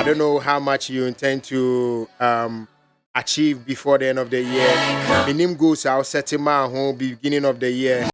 I don't know how much you intend to achieve before the end of the year. Minim goals I'll set him out home beginning of the year.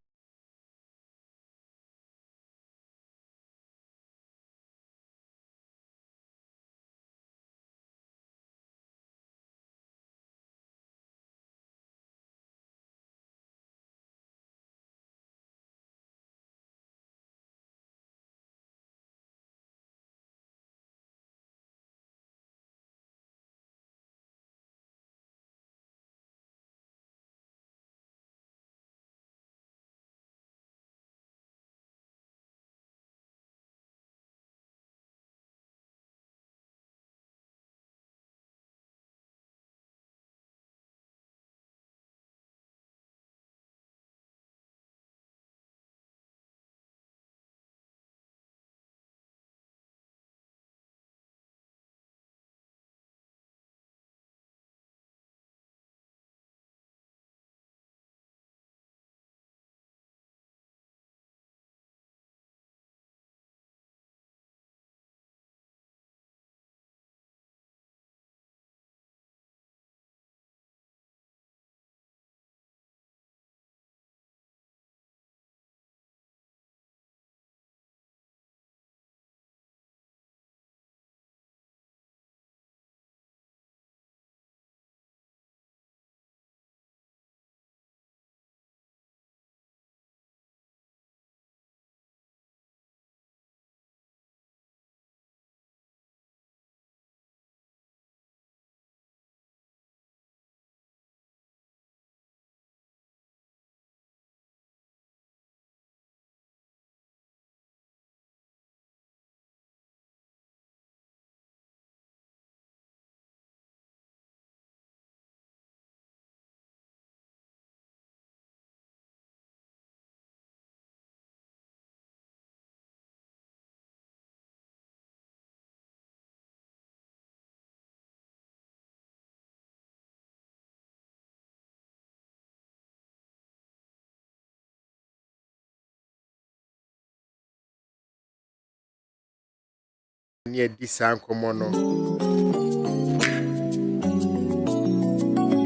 Near this Ancomono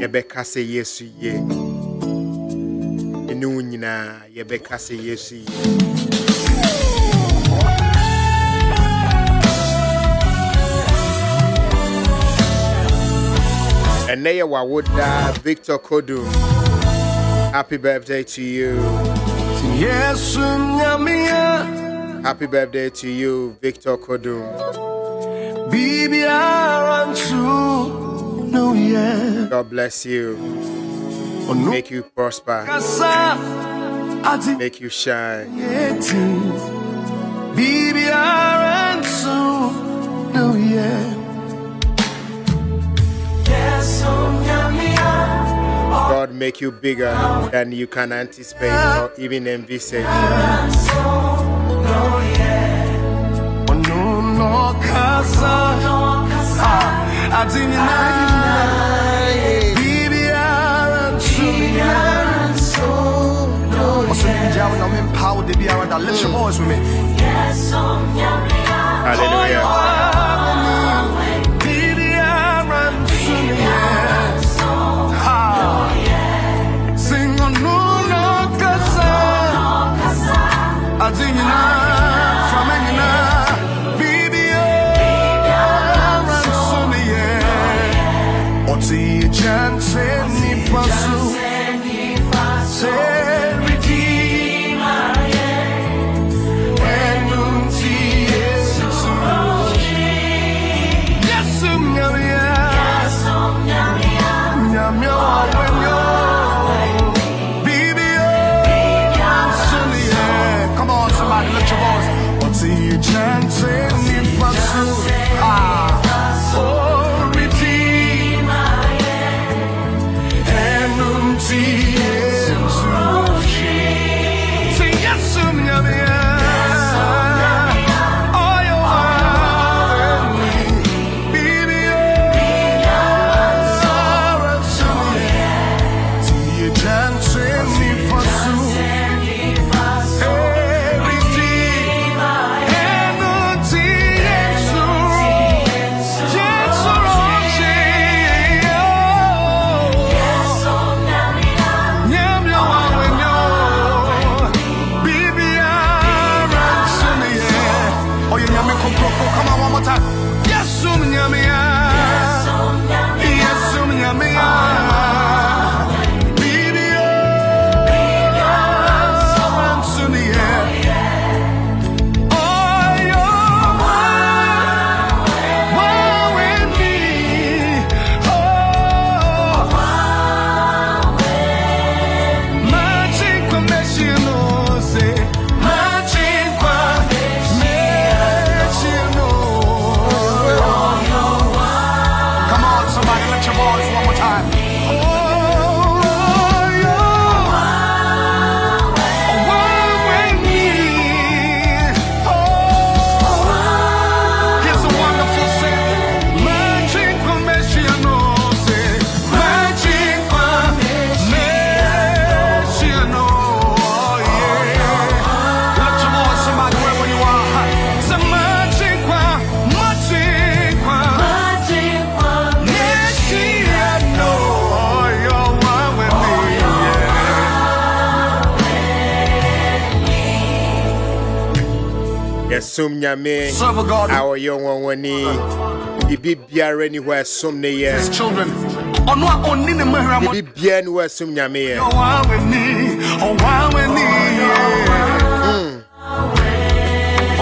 Yebeka say yes, ye. Enunina, Yebeka say yes, ye. And Naya Wawoda, Victor Kodum. Happy birthday to you. Yes, Happy birthday to you, Victor Kodum. Baby, I want to know, yeah. God bless you. Make you prosper. Make you shine. Baby, I want to know, yeah. God make you bigger than you can anticipate or even envisage. Lift your voice with me. Hallelujah. Sing on no casa. I think you know from any baby. Oti chance ni pasu. Say redeemer. And unti Jesus. Yesum nyame. Serve a God. Our young one wani. Bibi biara anywhere sum ne ye. His children. Bibi biara anywhere sum nyame ye. Oh, why we need. Oh, why we need.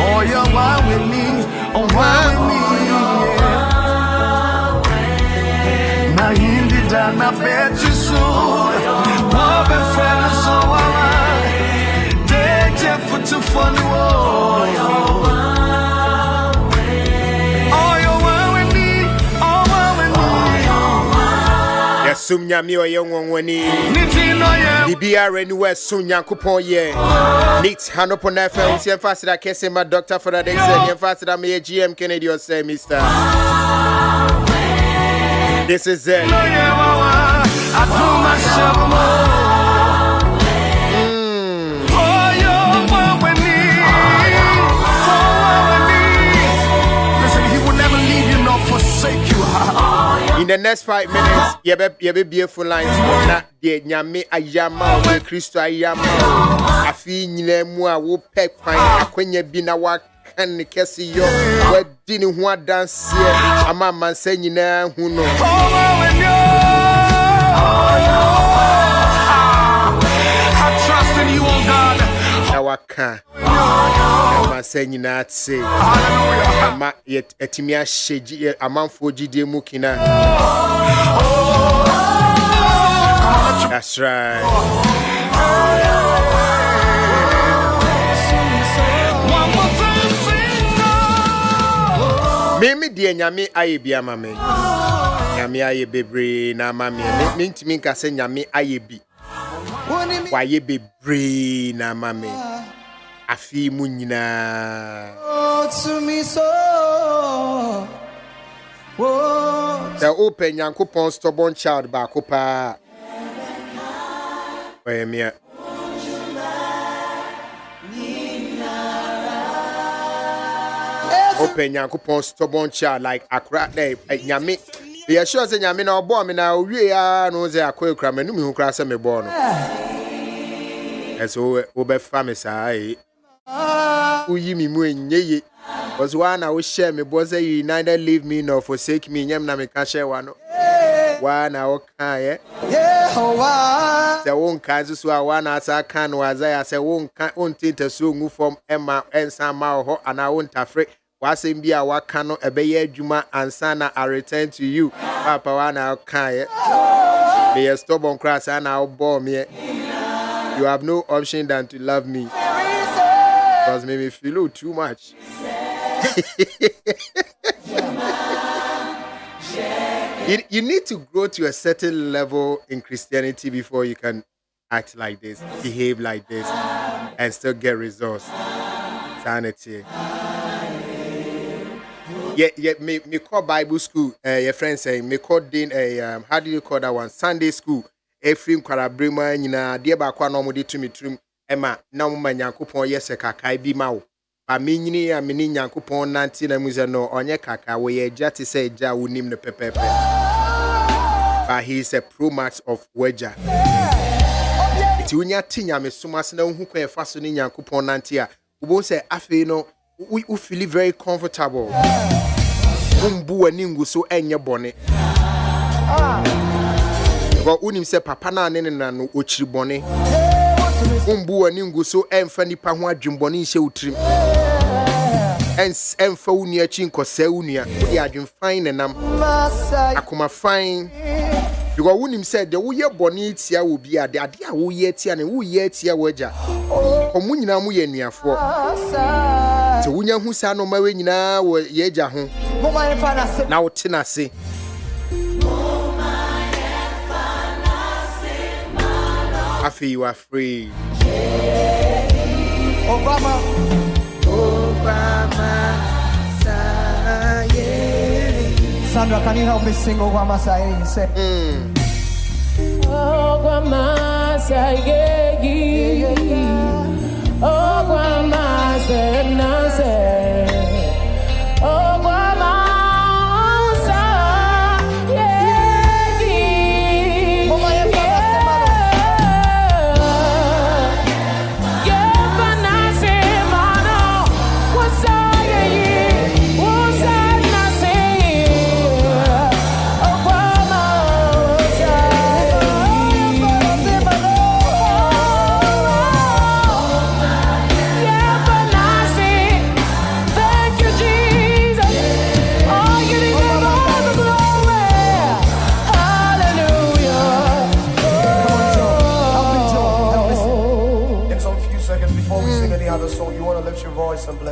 Oh, yeah, why we need. Oh, why we need. Now you did that, I bet you so. What been friends so alive. Take it for too funny. Yesum nyame o young one wani. Bibi are anywhere soon yankupon ye. Neat hand upon FM. See fast that case my doctor for that exam. Fast that me GM Kennedy or say Mr. This is it. Listen, he will never leave you nor forsake you. In the next 5 minutes, you be beautiful lines. Na de nyame ayama o Kristo ayama. Afi nyina mu a wo pe kwan akwanya bi na wa kan kese yo. Wa di ni ho adanse ama mansa nyina hu no. I trust in you, oh God. Na wa kan. Mansa nyina tse. Ama etimi a hyeji amanfo gidie mu kina. That's right. Me die nyame aye bia ma me. Nyame aye bebre na ma me. Me ntimi nka se nyame aye bi. Wa ye bebre na ma me. Afi mu nyina. To me so. The open Yankupon stubborn child back up. Where me? Open Yankupon stubborn child like a crack day. Yami. They are sure saying Yamina or bomb now. We are no say a quick cram and who cross me born. As over family. Uyi mi mu enye was one I will share me boys you neither leave me nor forsake me nyam na me ka share one one I will can the one can so one as I can was I say one can on tinte so move from Emma and Sama ho and I won't afraid was in be a wakano a beye juma and sana I return to you papa one I can be a stubborn cross and I'll bomb me. You have no option than to love me. Because made me feel too much. You need to grow to a certain level in Christianity before you can act like this, behave like this, and still get results. Sanity. Yeah, me call Bible school. Your friend saying me call din a how do you call that one? Sunday school. Efrim kwara brema nyina de ba kwa no mo de tumi trum ema na mo ma Nyankopon yese kaka bi ma wo ba menyini ya meni Nyankopon nanti na mu ze no onye kaka wo ye agya te se agya wonim ne pepepe but he is a pro max of wager ti unya tinya me somas na hu kwa fa so ni Nyankopon nanti a wo say afi no we feel very comfortable umbu ani nguso enye bone but unim se papa na ne na no ochiri bone umbu ani nguso emfa nipa ho adwumbone nhyɛ utrim emfa uni achi nkɔsɛ unia wo ya adwumfan ne nam akoma fan because unim se de wo ye bone tia wo bi ade a wo ye tia ne wo ye tia wo agya komu nyina mu ye nuafo te wunya hu sa no ma we nyina wo ye agya ho na wo tena se I feel you are free. Obama, Sandra, can you help me sing Obama Saye? Say, Obama Saye, Obama Saye, Obama Saye. What's up?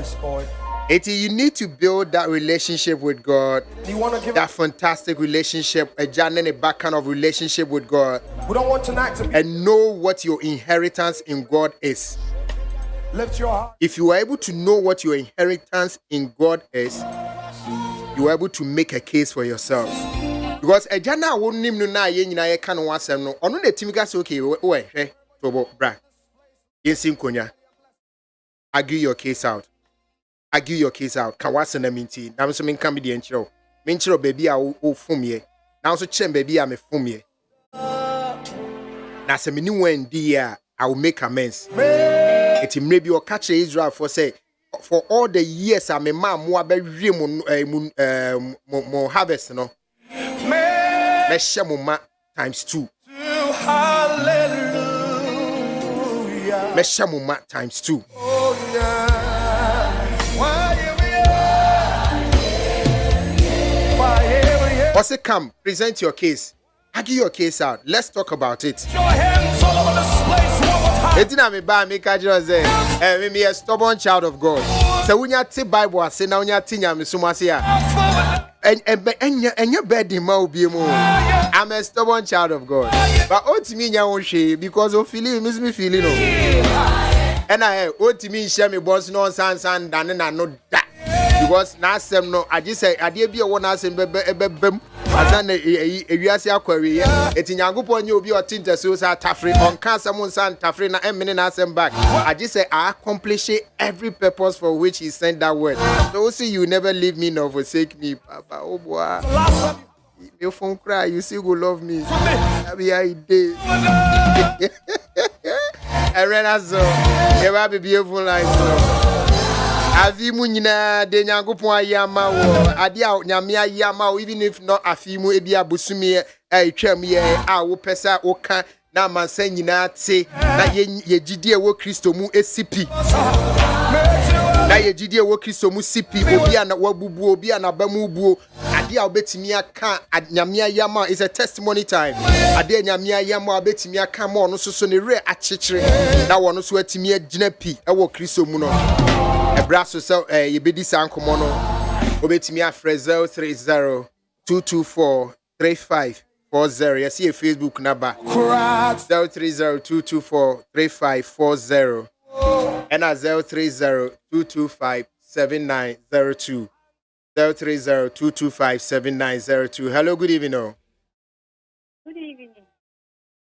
Yes, Lord. You need to build that relationship with God. Do you want to give That fantastic relationship, a Jan back kind of relationship with God. We don't want tonight to be. And know what your inheritance in God is. Lift your heart. If you are able to know what your inheritance in God is, you are able to make a case for yourselves. Because a Jana won't name no na yen na ye can one sem no. Ono the team gas okay, hey, Tobo, bra. Yensim konya. Argue your case out. Argue your case out. Can was na minti. Na so min can be the enchiro. Minchiro baby a o fum ye. Now so chem baby a me fum ye. Na se mini wen dia I will make amends. It may be your catch Israel for say for all the years I'm a man more be mo harvest no. Let's share more times 2. Hallelujah. Let's share more times 2. Oh, yeah. Also come, present your case. Argue your case out. Let's talk about it. Your hands all over this place one more time. It's not me by me say me a stubborn child of God. So when you take Bible I say now when you think I'm sumasia. And your bed in my be more. I'm a stubborn child of God. But what to me now because of feeling miss me feeling no. And I what to me share me boss no san and I know that. Because now some no I just say I did be a one as in bem. Azan ewiase akwari eti nyankopon nye obi otinta so sa tafre on can someone san tafre na emene na asem back. I just say I accomplish every purpose for which he sent that word. So see you never leave me nor forsake me, Papa. Oh boy. You phone cry, you still go love me. Abi I dey. Arena so. You will be beautiful like so. Afimu nyina de nyankopon ayama wo ade a nyame ayama wo even if not afimu ebi abusumi twam ye a wo pesa wo ka na mansa nyina te na ye gidie wo Kristo mu esipi na ye gidie wo Kristo mu sipi obi ana wabubu obi ana bamubuo ade a obetimi aka nyame ayama is a testimony time ade nyame ayama obetimi aka mo no so ne re akyekere na wo no so atimi agina pi e wo Kristo mu no Brasso so ye bedi sankomo no obetimi afre 03022435540 yes ye Facebook number 03022435540 and 030225790 030225790. Hello, good evening. Good evening.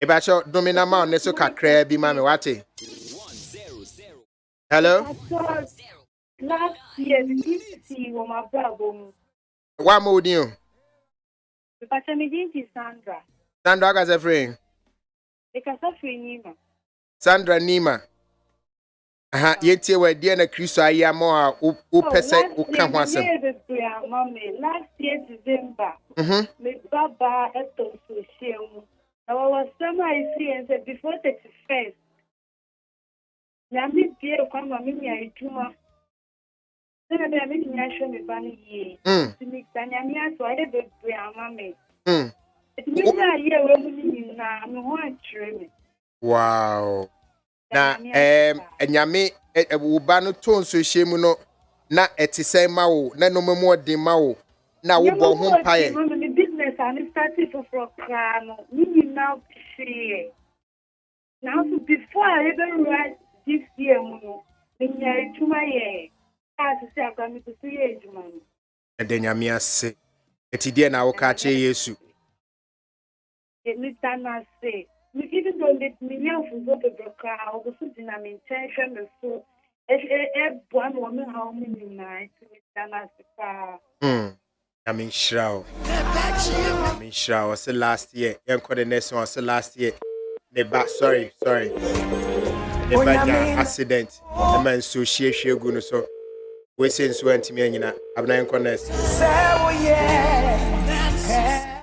Ebacho domina ma neso kakra bi ma me wate. Hello. Last year, the DPC was my brother. What more do you? But I'm a Sandra. Sandra has a friend. Because of Nima. Sandra Nima. Aha, yet you were dear na Christo ayamo o pese o kan wasem. Last year December. Me baba eto so shemu. I was summer I see and said before 31st. Yami die kwa mami nya ituma. Then I make me show me bani ye. To me tanya me aso I dey be amame. It means that year we mu na me ho atwere me. Wow. Na enyame wo ba no ton so hyemu no na etise ma wo na no memo de ma wo na wo bo ho paye. Me business and started for no. Me now see. Now before I even write this year no. Me nya ituma ye. As say I come to see ejuma no. Edenyame ase. Etidie na wo ka che Yesu. Me tana say even though me now for go to broker, I was in an intention of so one woman how many nights me tana say I mean shroud. Was the last year. Yanko the next one was the last year. The back sorry. The bad accident. The man so she go so we since went me nyina abna yanko next.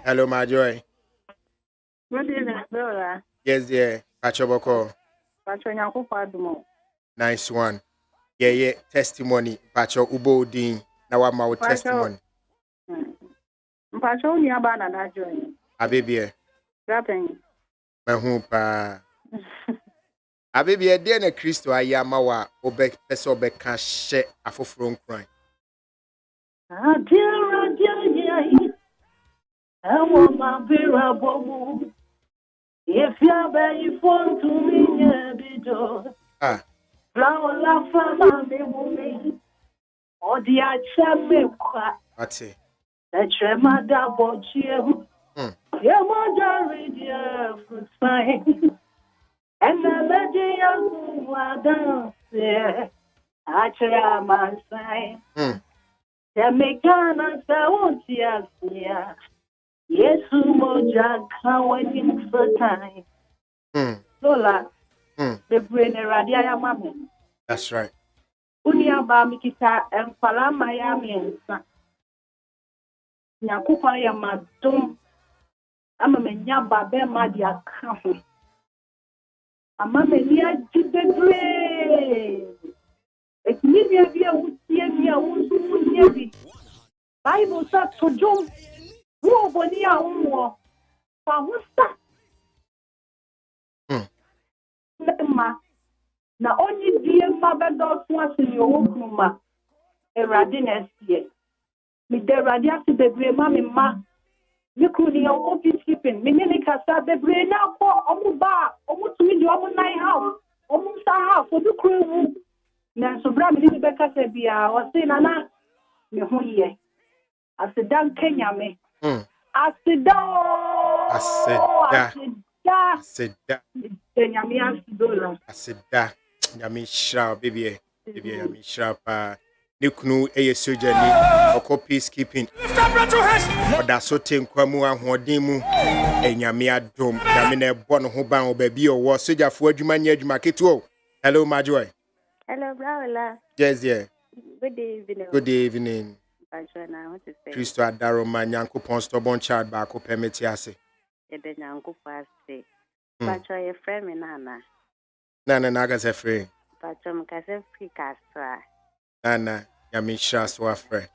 Hello my joy. Good evening, brother. Yes, dear. Pachoboko. Nice one. Yeah. Testimony. Pacho Ubo Din. Now I'm our testimony. Pacho ni abana na join. Abibie. Rapping. Mahupa. Ababy, a dear Christo, I am our obek peso beka she afofro nkran. Adia, I want my vera bomu. If you're very fond to me, Ah, flower la fama me woman, or the achame kwa, that's it. the trema da bochie, your mother radio for sign, and the lady of dance, Achra man sign, the mekana sauntia, yes, moja can for time. Lola. The brain radia mammy. That's right. Unia Bamikita and Palama Yami and Yakupa Yamadum. I'm a Menyaba Bemadia Cafu. A mamma near to the grave. It's Nibia would see me a wound. Bible said to Jum. Who Bonia Umwa. Famusta. Na only dear mother does once in your room, a radiness here. With the radiator, the brain, mammy, ma. You could be your peacekeeping. Minica said the brain now for Omuba, almost to me, your night house, almost a house for the crew. Now, so Bram Rebecca said, be our saying, Anna, you here. I said, Dan Kenya me. I said, I said that. I said that. Yami shrap, baby. Baby, Yami shrap. Nikunu, a soldier, or peacekeeping. Or that's so think Quamu and Hodimu, and Yamia Dome. Yamina born who bound baby or was soldier for Jumania Jumaketo. Hello, my joy. Hello, Bravola. Yes, yeah. Good evening. Good evening. What to say? Christo Adaro, my Yanko Pon stubborn child back up Permetiase. The Yanko Passe. But your friend, Nana. Nana Nagas a friend. But some cousin free castra. Nana, Yamisha, so a friend.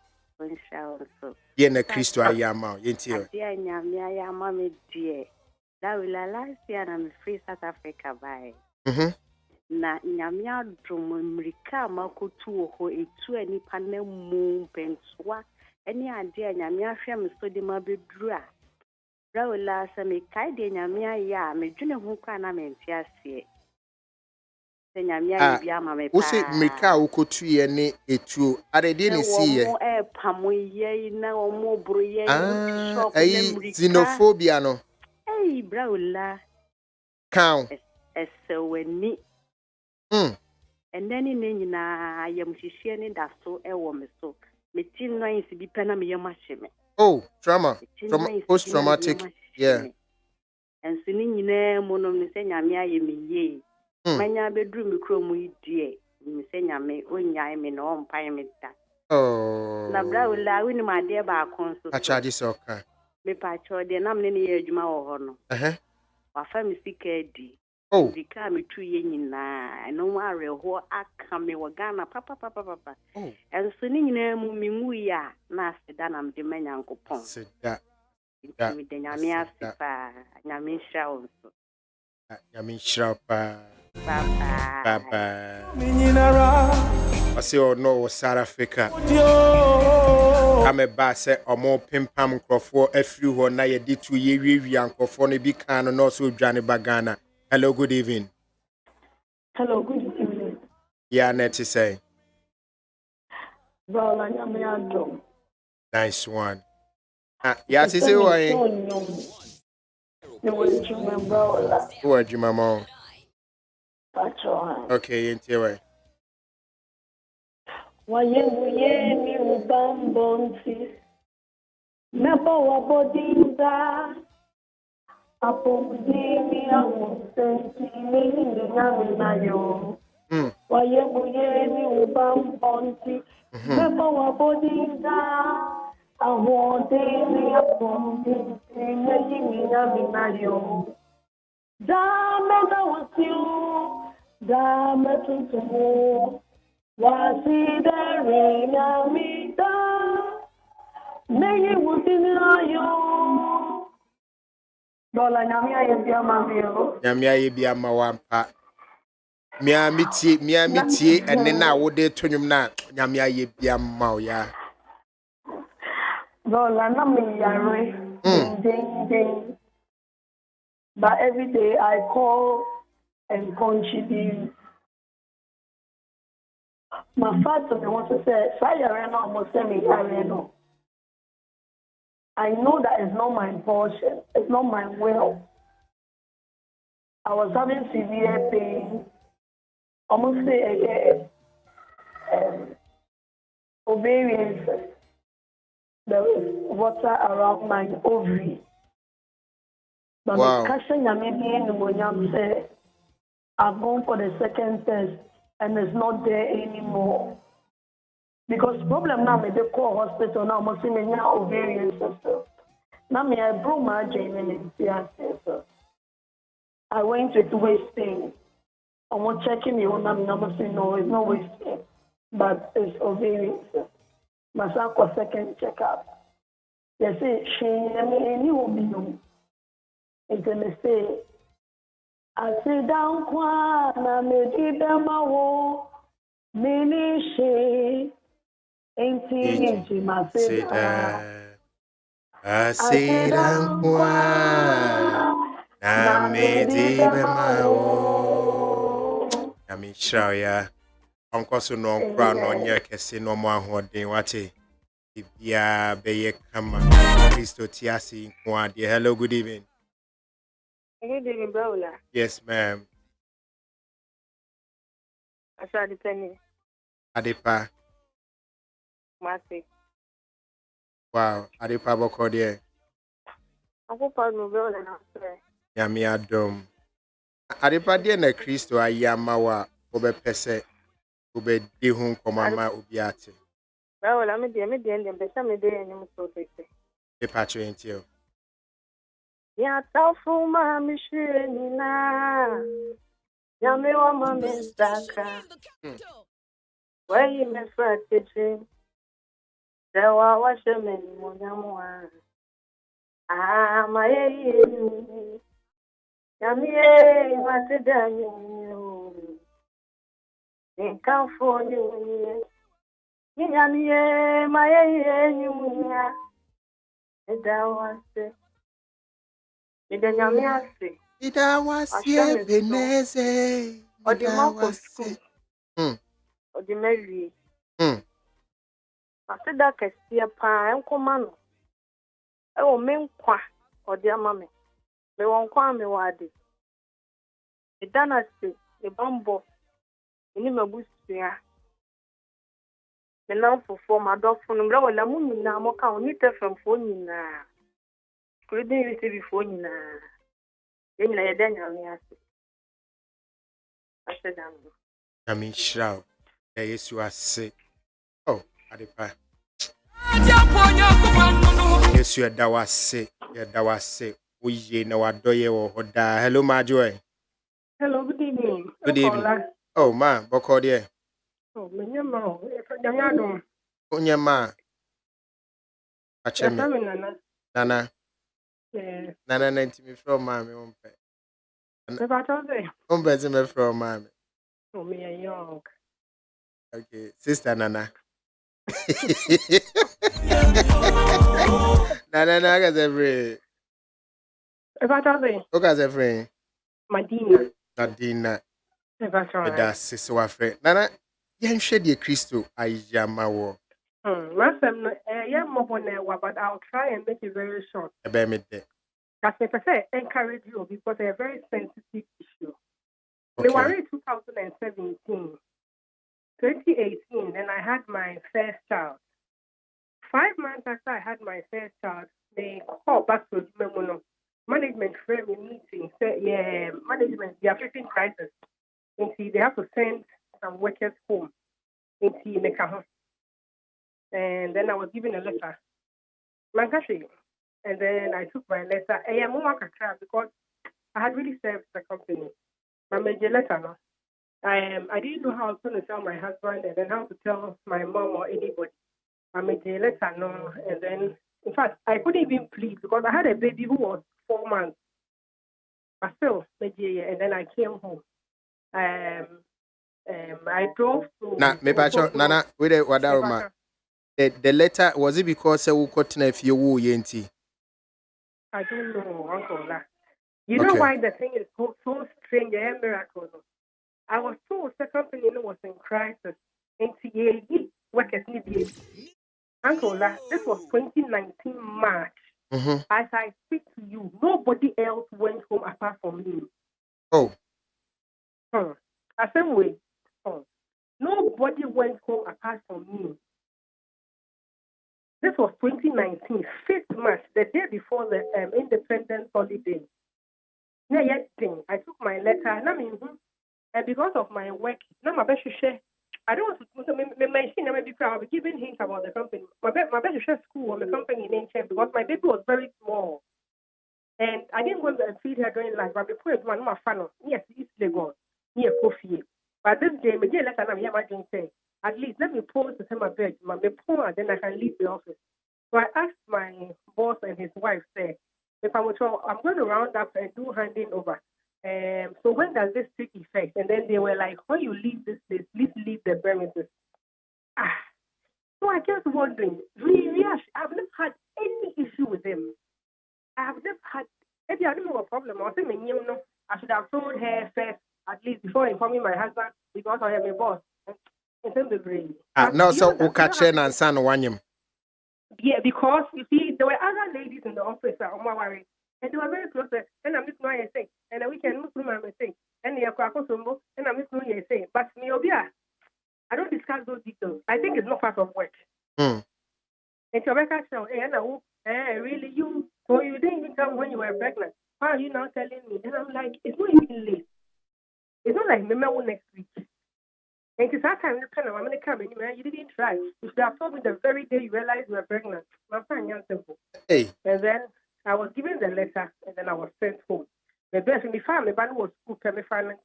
So. Yena Christo Ayama, Yentio. Dear Yamia, mammy, dear. That will last year and I'm free South Africa by. Na Yamia drum Mrika Makutu ho etu any panel moon penswa. Any idea Yamia Shem so de Mabidra. Raula Sami Kaide Yamia ya, me junior who can amentia see. Yamia Yama me. Who say Mrika Ukotu any etu? Are they didn't see ye? Pamoye na omo bruye. Xenophobia no. Hey, Braula. Count. Eseweni. And then in I am shishing that so a woman so. Me tin no be pena me yamashime. Oh, trauma. Post traumatic. Yeah. And singing mono me say nyamia ye me ye. Manya bedroom kromu die. Me say nyame onya me no mpa me da. Oh. Na Braula wini ma de ba konso. A charge so ka. Me pa cho de nam ne ye adwuma wo ho no. Wa fa me sika di. Oh, Vika me 2 years na no worry ho aka me wa Ghana papa. Oh. And so ni nyina mu mi mu ya na aseda na mde manya nkopon. Aseda. Mi de nyame asipa, nyame hira wo so. Nyame hira pa. Papa. I say oh no South Africa. Ame ba say omo pimpam nkrofo afiri ho na ye di 2 years wi nkrofo no bi kan no so dwane ba Ghana. Hello, good evening. Hello, good evening. Yeah, Nettie say. Well, I'm nice one. Yeah, she say why? Who are you, Mama? Okay, ain't you? Why you me ubambonti? Never wabodinda. Apo dimi amusenti mimi nayo. Why you ubambonti? Never wabodinda. I want dimi apo mimi nayo. Dame da was you. Dame tutu. Wasi the rain amita. Many would deny you. Dola nyamia yebia mavio. Nyamia yebia mawampa. miamitie and then I would to him now. Yamia ye mauya. No, I'm ding. But every day I call and contribute. My father wants to say, Sayareno almost semi-areno. I know that it's not my portion, it's not my will. I was having severe pain, almost say ovarian. There was water around my ovary. But Wow. I've gone for the second test and it's not there anymore. Because problem now, me they call hospital now, must see me now ovarian system. Now me I broke my adrenaline. I went with wasting. I want checking me on them. I'm saying no, it's not wasting, but it's ovarian system. My son for second checkup. They say she any will be no. It's a mistake. I sit down quiet na me di them a wo mini she. Ain't it my sit down. I sit down na me di bemao. I mean, sure, yeah. Uncle so no crown on your kesi no more holding what if ya be come Christo Tiasi. Hello, good evening. Good evening, Brola. Yes, ma'am. I saw the penny. Adepa. Masi. Wow, Adepa boko there. Uncle Paul Brola. Yami adom. Adepa there na Christo ayamawa obe pese obe dihun komama obiate. Brola, me dey and pesa me dey any so tete. E patcho entio. Ya tafu mami shirina. Ya me wa mami staka. Why you me fratichi? Dewa wa shemeni monyamwa. Ah, my Yamie matidanyo. In California. Yamie my yunya. That was it. Ida was ye Veneze. Or the Marco school. Or the Mary. I said that I see a pine command. Oh, men qua or dear mammy. They won't call me wadi. A dynasty, a bumbo. In my bush here. The now for my dog from the lower Lamun now, more count meter from phone now. Couldn't receive before you now. Then I said, I mean, shroud. There is you are sick. Oh, Adepa. Yes, you are that was sick. Yeah, that was sick. We know what do you or die. Hello, my joy. hello, good evening. Good evening. Oh, ma, boko there. Oh, Minyamo, if I don't Onya ma. Acheme. know. Nana. Yeah. Nana 90 me from mammy. If I told you, Me from mammy. oh, me a young. Okay, sister Nana. Nana, I got every. If I told you, Who got every? Madina. Nadina. If I told That's sister Wafre. Nana, you shed your crystal. I yamawo. Masam, yeah, more but I'll try and make it very short. I bear me there. That's if I say encourage you because it's a very sensitive issue. Okay. We were in 2017, 2018, and I had my first child. 5 months after I had my first child, they called back to Memono. Management framed a meeting. Said, yeah, management, they are facing crisis. And see, they have to send some workers home. And see, and then I was given a letter. Mankashi. And then I took my letter. I am because I had really served the company. I made a letter now. I didn't know how I was going to tell my husband and then how to tell my mom or anybody. I made a letter now. And then, in fact, I couldn't even plead because I had a baby who was 4 months. But still, and then I came home. I drove to. Na me pacho nana we the wadaroma. The letter was it because we got na if you wo yenti? I don't know, Uncle. You know Okay. why the thing is so strange and miracle? I was told the company was in crisis. NTA work as media. Uncle, this was 2019 March. Mhm. As I speak to you, nobody else went home apart from me. Oh. The same way. Nobody went home apart from me. This was 2019, 5th March, the day before the Independence holiday. I took my letter, and because of my work, I don't want to mention maybe I'll be giving hints about the company. My best school on the company name change because my baby was very small. And I didn't want to feed her during lunch, but before it was one funnel. Yes, it's Lagos, near KO FIE. But this day, my letter I'm here say, at least let me pause to my bed, my phone, and then I can leave the office. So I asked my boss and his wife, say, if I'm going to round up and do handing over. So when does this take effect? And then they were like, when you leave this place, please leave the premises. So I just wondering, really, I've never had any issue with him. I've never had, maybe I don't know a problem. I should have told her first, at least before informing my husband, because I am a boss. In terms of brain. No, so Ukachen and San Wanyam. Yeah, because you see, there were other ladies in the office that are worried. And they were very close. And I'm just going to say, and we can move through my mistake. And they are and I'm just going to say, but me, I don't discuss those details. I think it's not part of work. And Rebecca said, really, you? So you didn't even come when you were pregnant. Why are you now telling me? And I'm like, it's not even late. It's not like remember next week. And it's that time I'm going to come and you didn't try. You should have told me the very day you realized you were pregnant. Hey. And then I was given the letter and then I was sent home. The best in the family, my was school pay, my family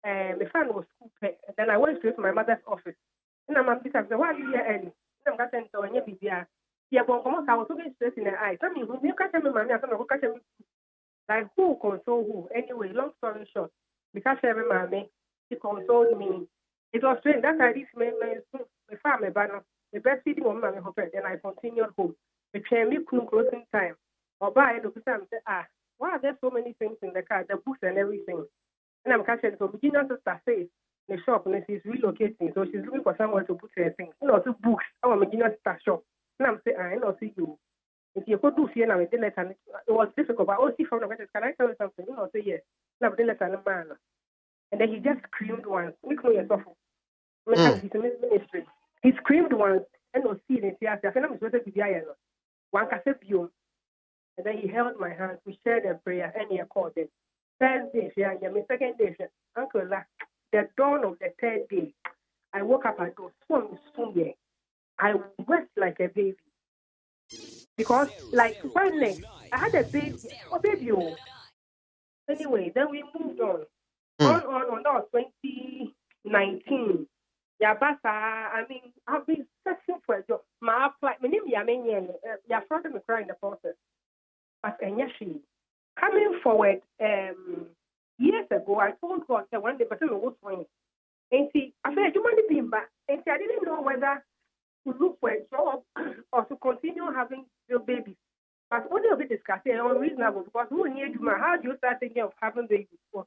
was school pay. And then I went straight to my mother's office. And I'm like, why are you here early? And I'm going to tell you, yeah, but I was looking straight in the eyes. I mean, you can't tell me, mommy, I'm going to catch me. Like, who console who? Anyway, long story short, because every mommy, she consoled me. It was strange. That's why this my family banner, the breastfeeding on my husband, then I continued home. The train closing time. Or by the time say, why are there so many things in the car, the books and everything? And I'm catching so beginner sister says the shop and she's relocating, so she's looking for someone to put her things. Also books. I'm a beginner sister shop. And I'm saying, I don't see you. If you could do fear now, it was difficult, but also from the question, can I tell you something? You know, say yes. Now, but let a man. And then he just screamed once. We know yourself. He's a ministry. He screamed once and was seen in theater. I said, I'm supposed to be there. One cassette view. And then he held my hand. We shared a prayer and he called it. Third day, second day, Uncle, the dawn of the third day, I woke up and was so I wept like a baby. Because, like, finally, I had a baby. Oh, baby. Anyway, then we moved on. On. That was 2019. Yeah, but I mean, I've been searching for a job. My apply, my name is yeah, front of me crying in the process. But she coming forward, years ago, I told God that one day, but I was going. And see, I said, you want to be back? And see, I didn't know whether to look for a job or to continue having your babies. But what they'll be discussing is unreasonable because who needs you? How do you start thinking of having babies? So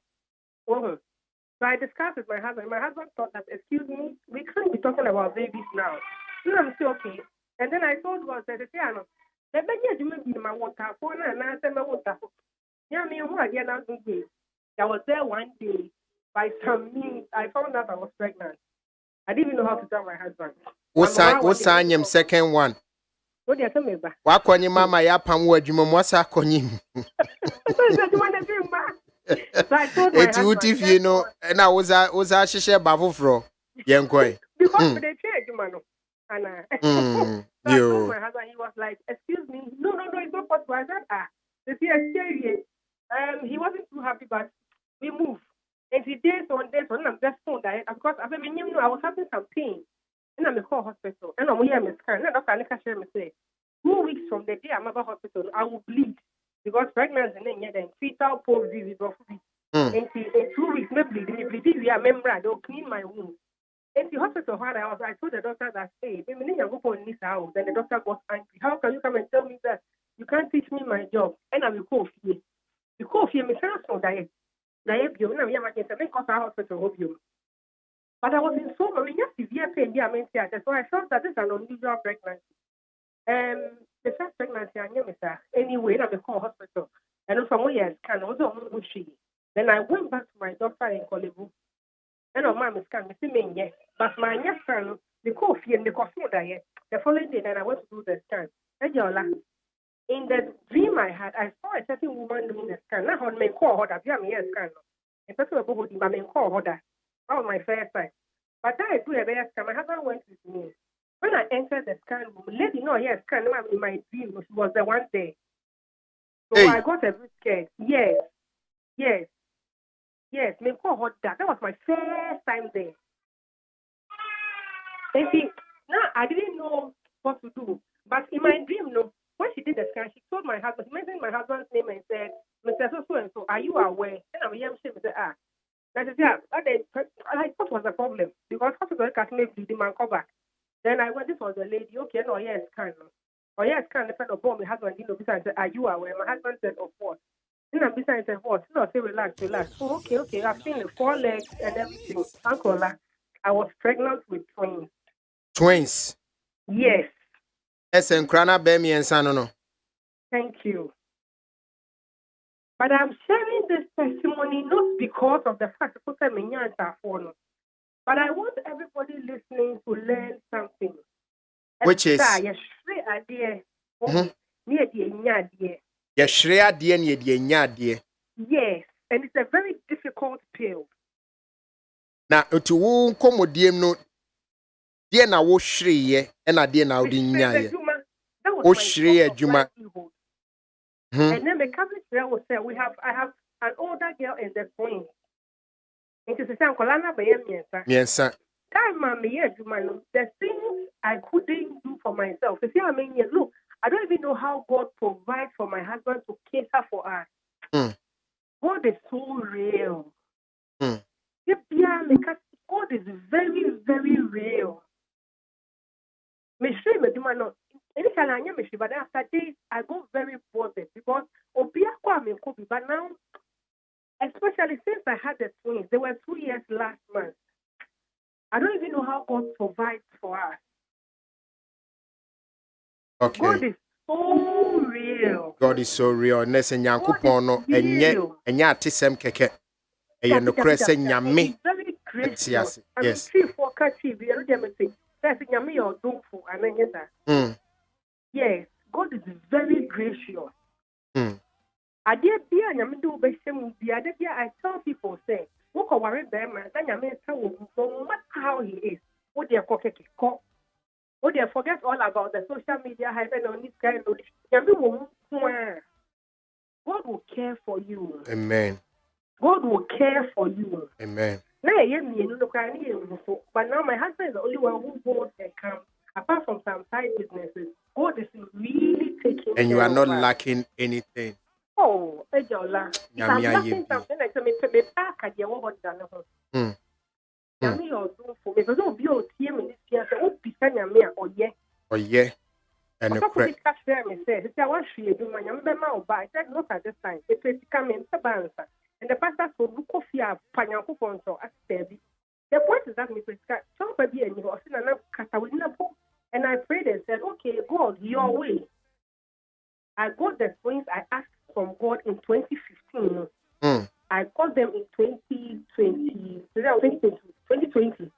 I discussed with my husband. My husband thought that, excuse me, we can't be talking about babies now. And I'm still okay. And then I told God, I said, the baby you may be my water phone and I said, my water phone. Yeah, me, who are you now doing? I was there one day. By some means, I found out I was pregnant. I didn't even know how to tell my husband. What's your second one? What do you tell me about? Why can you mama ya pamwa juma mwasa konyi? So I told my husband, if you know, and I was shisha bavufro, young boy. Because they changed, man. And I told my husband, he was like, excuse me, no, it's not possible. I said, he wasn't too happy, but we moved. And he days on, I'm just so that because I was having some pain. And I'm in the hospital. And I'm here in the scan. And Dr. Anika say, 2 weeks from the day I'm at the hospital, I will bleed. Because pregnancy and then fetal pole disease. In 2 weeks, maybe we are member, they'll clean my wound. In the hospital, I told the doctor that, hey, then the doctor got angry. How can you come and tell me that you can't teach me my job? And I will call you. You call you, my son, diet. Hospital, but I was in so many severe pain. So I felt that this is an unusual pregnancy. The first pregnancy, I knew anyway, I call hospital. And from where I was then I went back to my doctor in Kolebu. And on my scan, yes. But my young son, the coffee and the coffee diet. The following day, then I went to do the scan. In the dream I had, I saw a certain woman doing the scan. Now, on my call order, I'm a scan. In person of both, my call order. That was my first time. But then I do a better scan. My husband went with me. When I entered the scan room, lady, no, yes, scan in my dream. She was the one day. So I got a bit scared. Yes. Me call order. That was my first time there. And see, now I didn't know what to do. But in my dream, no, when she did the scan, she told my husband, she mentioned my husband's name and said, Mr. So, are you aware? And I'm young, she said, I said, yeah, what was the problem? Because hospital can't make the man come back. Then I went, this was the lady, okay, no, yes, scan. Oh, yes, scan, the friend of my husband, you know, I said, are you aware? My husband said, of course. Then I'm beside said, what? No, say, relax. Oh, okay, I've seen the 4 legs and everything. Uncle, I was pregnant with twins. Twins? Yes. Krana Bemi and Sanono. Thank you. But I'm sharing this testimony not because of the fact that but I want everybody listening to learn something. Which is? Yes, and it's a very difficult pill. Now, to who come no. Dear na wo shriye na dear na odi nyaye wo shriye adwuma and then the cabinet will say I have an older girl in the twins. It is a sound kolana be miensa time ma me adwuma no the things I couldn't do for myself. You see I mean, look, I don't even know how God provides for my husband to cater for us. God is so real. God is very, very real. But after days, I go very bothered because but now, especially since I had the twins, they were 2 years last month. I don't even know how God provides for us. Okay. God is so real. God is so real. Nese nyankopon no enye atesem keke. Eye no krese nyame. Very gracious. Yes. Yes, God is very gracious. I tell people, say, no matter how he is, they forget all about the social media hype and on this kind of God will care for you. Amen. God will care for you. Amen. But now my husband is the only one who goes and comes. Apart from some side businesses, God is really taking and you are not lacking anything. Oh, Ejola. If I'm lacking something, like me back at your what done. Yami or do for me, but don't be able to this year. So, be sending me or yeah. Oh, yeah. And a quick catch there, me said, I want you to do my young man. But I said, not at this time. It will come in the balance. And the pastor will look off your panyanko phone so as steady. The point is that Mr. Scott, somebody and you are still enough Catawina. And I prayed and said, okay, God, your way. I got the twins I asked from God in 2015. I got them in 2020.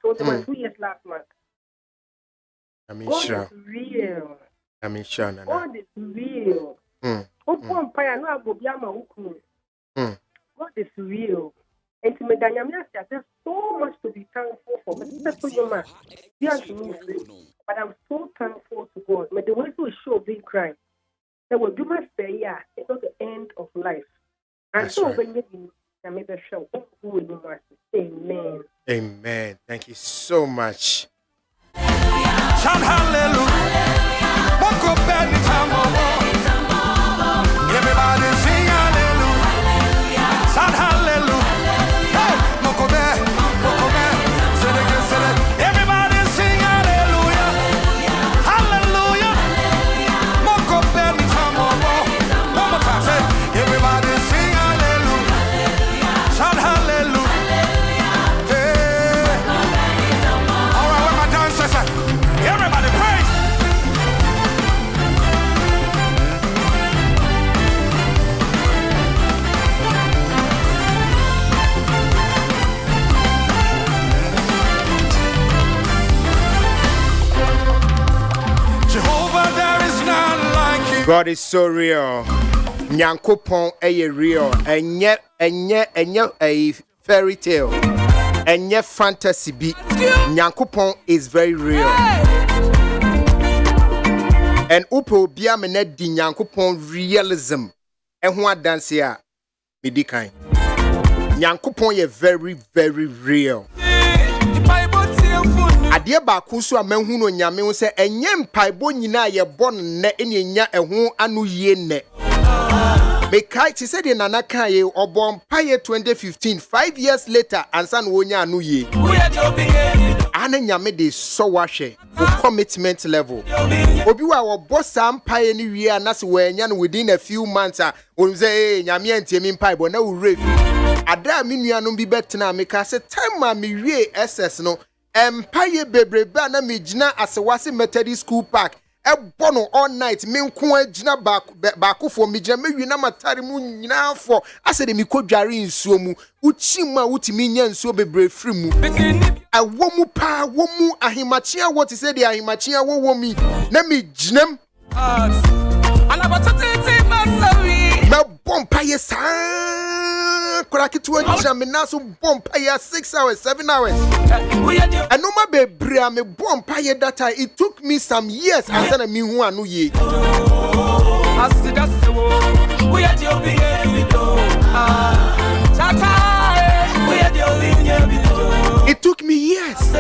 So they were 2 years last month. God is real. God is real. God is real. And to me, there's so much to be thankful for. But I'm so thankful to God. But the way to show big crime, that will do my say, yeah, it's not the end of life. And so when you made the show, amen. Amen. Thank you so much. Shout hallelujah. Everybody sing hallelujah. Shout hallelujah. God is so real. Nyankopon eye real. Enye a fairy tale. Enye fantasy be. Nyankopon is very real. And upo bia me net di Nyankopon realism. Ehua dance ya medikai. Nyankopon ye very very real. Adeɛ baako so a manhu no nyame wo sɛ enye mpaebɔ nyina ye bɔ ne ene nya eho anu yie ne. Mekai ti said in Nanaka ye obon paye 2015 5 years later ansa no wonya anu yie. Ana nyame de so wahwe commitment level. Obi wa wo boss am paye ni wie anase wanya no within a few months a won say nyame antemi mpaebɔ na wo refi. Ada me nuanom bi betena meka se time ma me wie SS no Empire bebrebe na me gina asewase Methodist School Park e bono all night me nko agina baako fo me gina me wi na matare mu nyina fo ase de me kodware nsuo mu uchi mu a utimi nya nsuo bebre firi mu awo mu pa wo mu ahimachia what say the ahimachia wo mi na me ginam me bompa yes Kurakitu Jamina so bompire 6 hours, 7 hours. And no ma bebrea me bompire data. It took me some years and then me who anu ye. It took me years.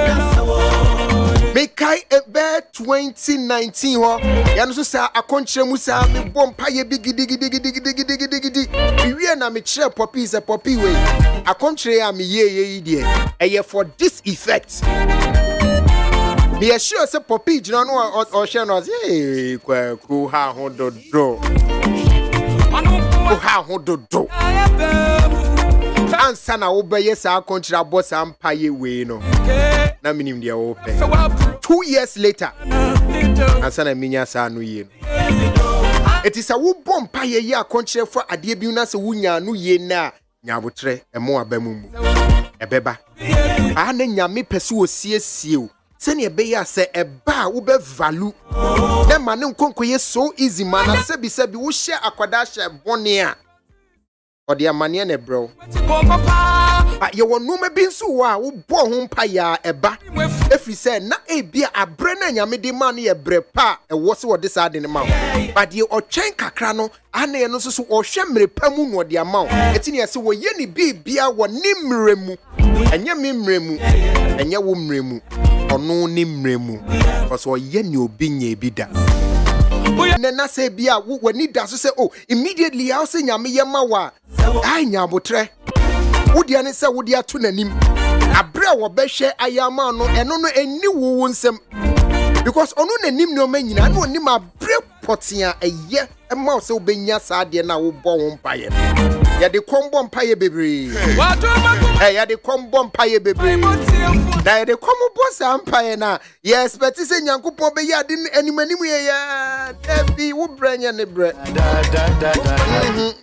Mekai ebe 2019 ho ya no so sa akonkyere mu sa me bompaye bigidi we na me kire poppy is a poppy way akonkyere am ye die eye for this effect be sure say poppy gina no o hye no say kwaku ha ho dodo ha ho dodo ansa na wo beye sa akonkyere boss ampaye we no na minim dia wo pe 2 years later ansa na minya sa no ye no it is a wo bompa ye akonkyere for ade bi na se wunya no ye na nyabotre emo abamu mu ebeba na nyame pese wo siesie o se ne ebe ya se eba wo be value na ma ne nkonkoye so easy man na se bi wo hye akwada hye bone a odi amane na bro ye wonu me bi nso wa wo bo ho mpa ya eba efri se na ebia abre na nyame de ma na ye bre pa e wo se wo de sa de ne ma but ye otwen kakra no ana ye no so o hwe mrepa mu no de ama eti ne se wo ye ni bibia wo ni mremu enye me mremu enye wo mremu ono ni mremu because wo ye ni obi nya bi da na say bia wo ni da so say oh immediately I say nyame ye ma wa ai nyabotre wodia ne se wodia to nanim abre wo behwe ayama no eno no eni wo nsem because onu nanim no manyina na onim abre potia eye ema se obenya sa de na wo bo wo mpaye ya de kombo mpaye bebre ya de kombo mpaye bebre na ya de komo boss mpaye na ya expect se nyankopon be ya de animanim ye ya debi wo branya ne bre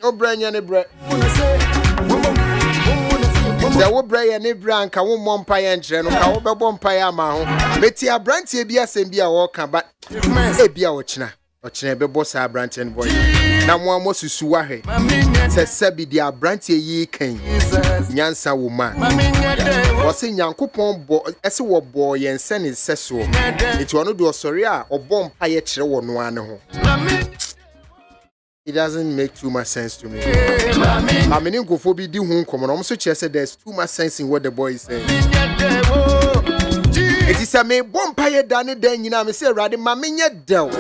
wo branya ne bre the wo branya ne branka wo mompaye nkyere no ka wo be bompaye ama ho beti abrantie bi asem bi a wo ka ba e bia wo kina be boss abrantie boy na mo amosusu wahwe se sabi di abrantie yi kan nyansa wo ma wo se nyankopon bo ese wo bo yense ne seso eti ono do sori a obom paye kire wo no ane ho. It doesn't make too much sense to me. I mean, go for be the home come on. I'm so sure there's too much sense in what the boy is saying. It is a me bompire done then you know me say rather maminya del.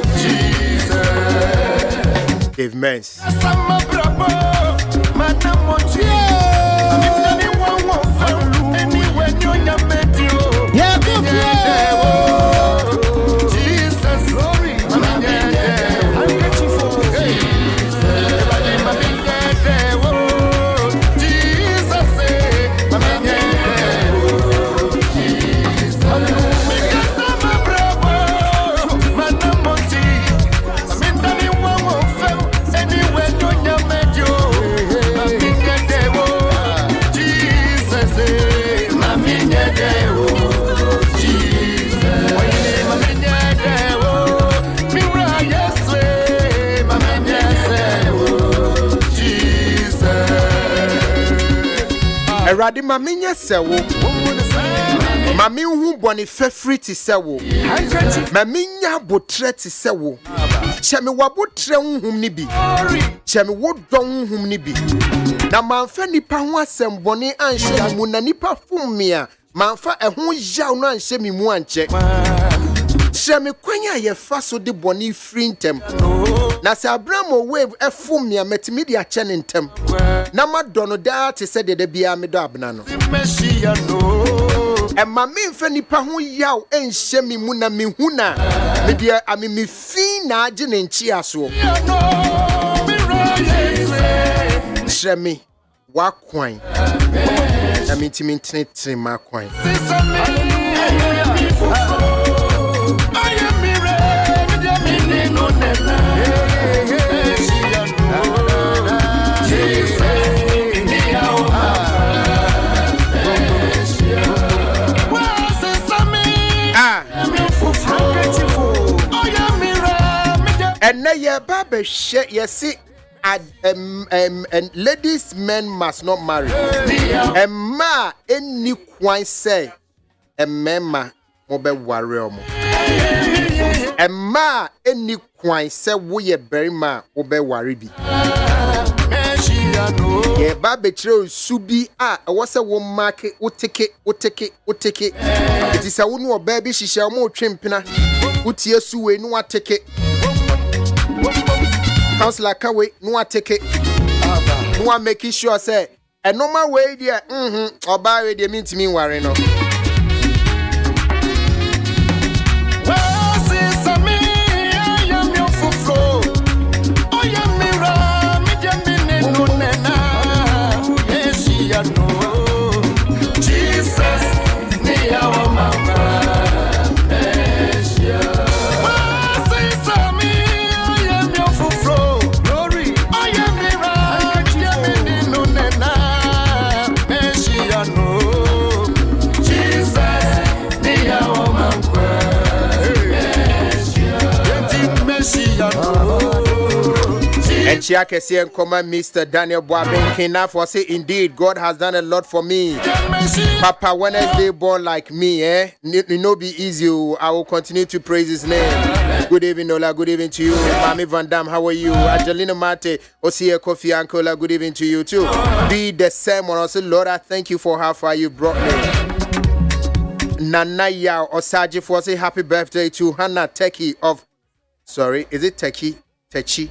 Give mess. Anyway, Erade ma menya sewo. Ma me hu boni fefri ti sewo. Ma menya botre ti sewo. Che me wabotre nhum ni bi. Che me wodon nhum ni bi. Na manfa nipa ho asem boni anhye mu na nipa fum me a manfa ehho yaw no anhye me mu anche. Che me kwanya ye fa so de boni free ntem. Na se Abraham wave efum me a metimi de ache ne ntem. Na madono da te se de bia me do abna no. E ma me mfa nipa ho yaw enhye me mu na me hu na me de ami me fi na age ne nchi aso. Shemi wa kwan. Na me ntimi ntene ma kwan. And now your barber share you see and ladies men must not marry. And ma any kwan say a mema mobe warrior. And ma any kwan say we a berry ma obe waribi. Yeah, barber subi was a woman market take it. It is a woman or baby she shall more trimpina. Utia suwe no take it. Councillor Kawe, no take it. No making sure say a normal way there. Or by the mean to me worry no. And Chiake say and come Mr. Daniel Boabin Kina for say indeed God has done a lot for me. Papa Wednesday born like me, no be easy. I will continue to praise his name. Good evening, Ola. Good evening to you. Mami Van Dam, how are you? Angelina Mate, Osia Kofi Ankola, good evening to you too. Be the same one. Also, Lord, I thank you for how far you brought me. Nana Yao Osaji for say happy birthday to Hannah Teki of sorry, is it Teki? Techi.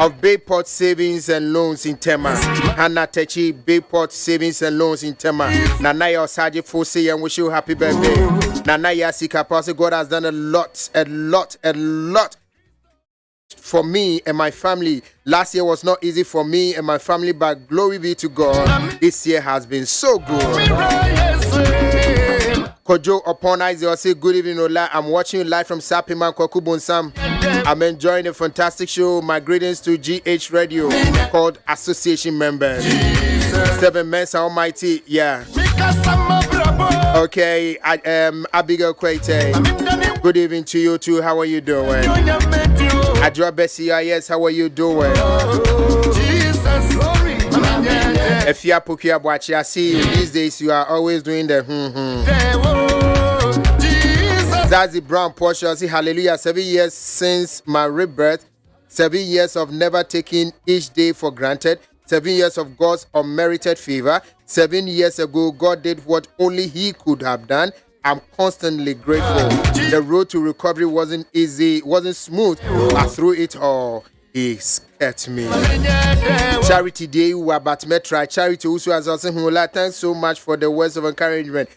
Of Bayport Savings and Loans in Tema. Hannah Techi, Bayport Savings and Loans in Tema. Nanaya Osaji Fosi and wish you happy birthday. Nanaya Sika Pasi, God has done a lot for me and my family. Last year was not easy for me and my family, but glory be to God. This year has been so good. Kojo upon Isaiah say good evening Ola. I'm watching you live from Sapiman Kwakubon Sam. I'm enjoying a fantastic show. My greetings to GH Radio called Association Members. 7 Mensa Almighty. Yeah. Okay, I am Abigail Kwete. Good evening to you too. How are you doing? Adra Bessie, yes, how are you doing? If you are Pukia Boachi, I see you these days, you are always doing the Zazie Brown Portia, say hallelujah. 7 years since my rebirth, 7 years of never taking each day for granted, 7 years of God's unmerited favor. 7 years ago, God did what only He could have done. I'm constantly grateful. The road to recovery wasn't easy, wasn't smooth, but through it all, He kept me. Charity Day, we are about Metra. Charity also has also thanks so much for the words of encouragement.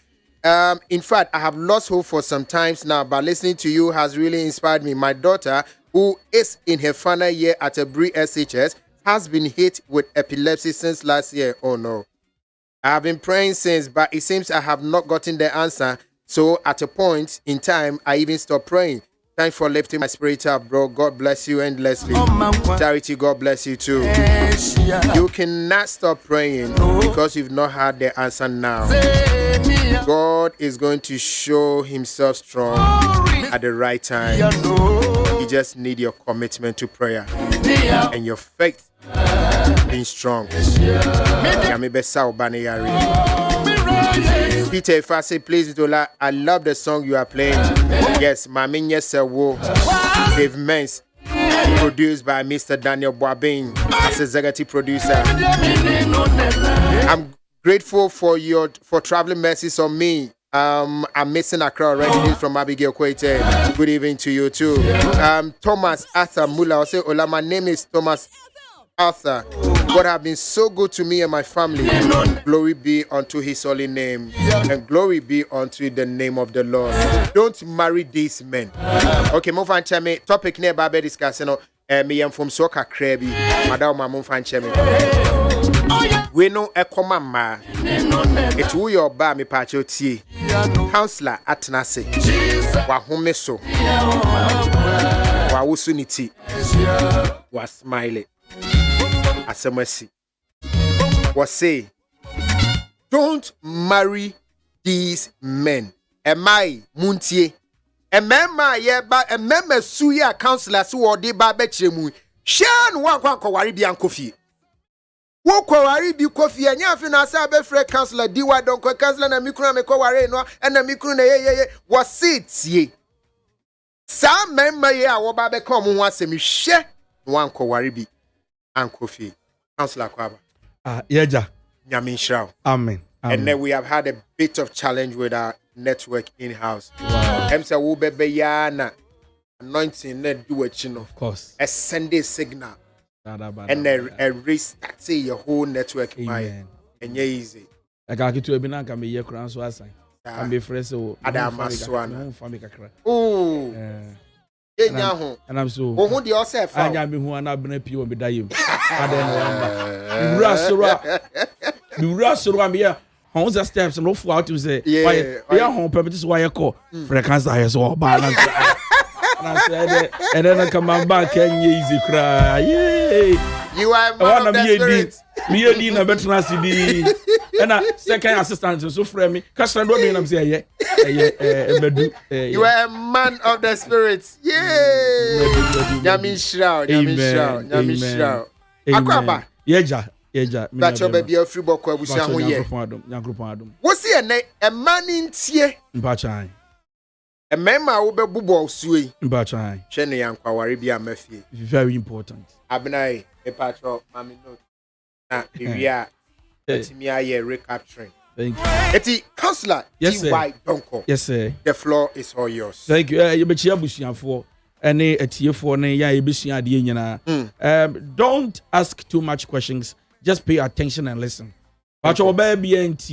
In fact, I have lost hope for some times now, but listening to you has really inspired me. My daughter, who is in her final year at a Bree SHS, has been hit with epilepsy since last year. Oh no. I have been praying since, but it seems I have not gotten the answer. So at a point in time, I even stopped praying. Thanks for lifting my spirit up, bro. God bless you endlessly. Charity, God bless you too. You cannot stop praying because you've not had the answer now. God is going to show himself strong at the right time. You just need your commitment to prayer and your faith being strong. Peter, if I say please, Vitola, I love the song you are playing. Yes, Maminya Sewo, Dave Mens, produced by Mr. Daniel Boabin as executive producer. I'm grateful for traveling messages on me. I'm missing Accra already. This is from Abigail Kwete. Good evening to you too. Thomas Arthur Mula. I'll say, Ola, my name is Thomas Arthur. God has been so good to me and my family. Glory be unto his holy name. And glory be unto the name of the Lord. Don't marry these men. Okay, move on, Chemi. Topic near Babe discussing. Me am from Soka Krabi. Madam, move on, Chemi. We know a common ma. It's who your bar me patcho tea. Counselor at Nasi. Wahome so. Wawusuniti. Was smiling. As a mercy. Was say, don't marry these men. Am I Muntie? A memma ye ba a member suya counselor su or de babechemu. Shan one kwari bi ankofi. Wo kwari bi kofi anya afi na sa be free counselor diwa don ko counselor na mikru na mekwari no na mikru na ye was it ye. Sa memma ye a wo ba be come ho asemi hye one kwari bi ankofi. Counselor Kwaba. Yeja. Nyamin Shrao. Amen. And then we have had a bit of challenge with our network in-house. Emsa wo bebe yana anointing na do a chino. Of course. A Sunday signal. And a restart your whole network. Amen. And yeah, easy. I got to be na can be here crown so assign. Can be fresh so Adamaswana. Oh. And I'm so. Who do yourself? I got me who are not been a pew and be dying. Russell, I'm here. How's the steps and no for to say, yeah, home purpose why I call for a cancer. I saw balance. And then I come back and easy cry. Yay! You are one of the me a dinner veteran CD. And a second assistant so friend me. Custom don't I'm saying, you are a man of the spirits. Yay! Yamin Shroud, Yamin Shroud, Yamin Shroud. Akwaba. Yeja. That's your baby of free book. What's the a man in tear? A member will be bubo sui. Chenny and Kawaribia Murphy. Very important. Abnai, a patro, mammy note. Area, let me a recapturing. Thank you. Eti counselor, yes, sir. Yes, sir. The floor is all yours. Thank you. You bet you bushian for any a tier for any bushian don't ask too much questions. Just pay attention and listen. But your baby ain't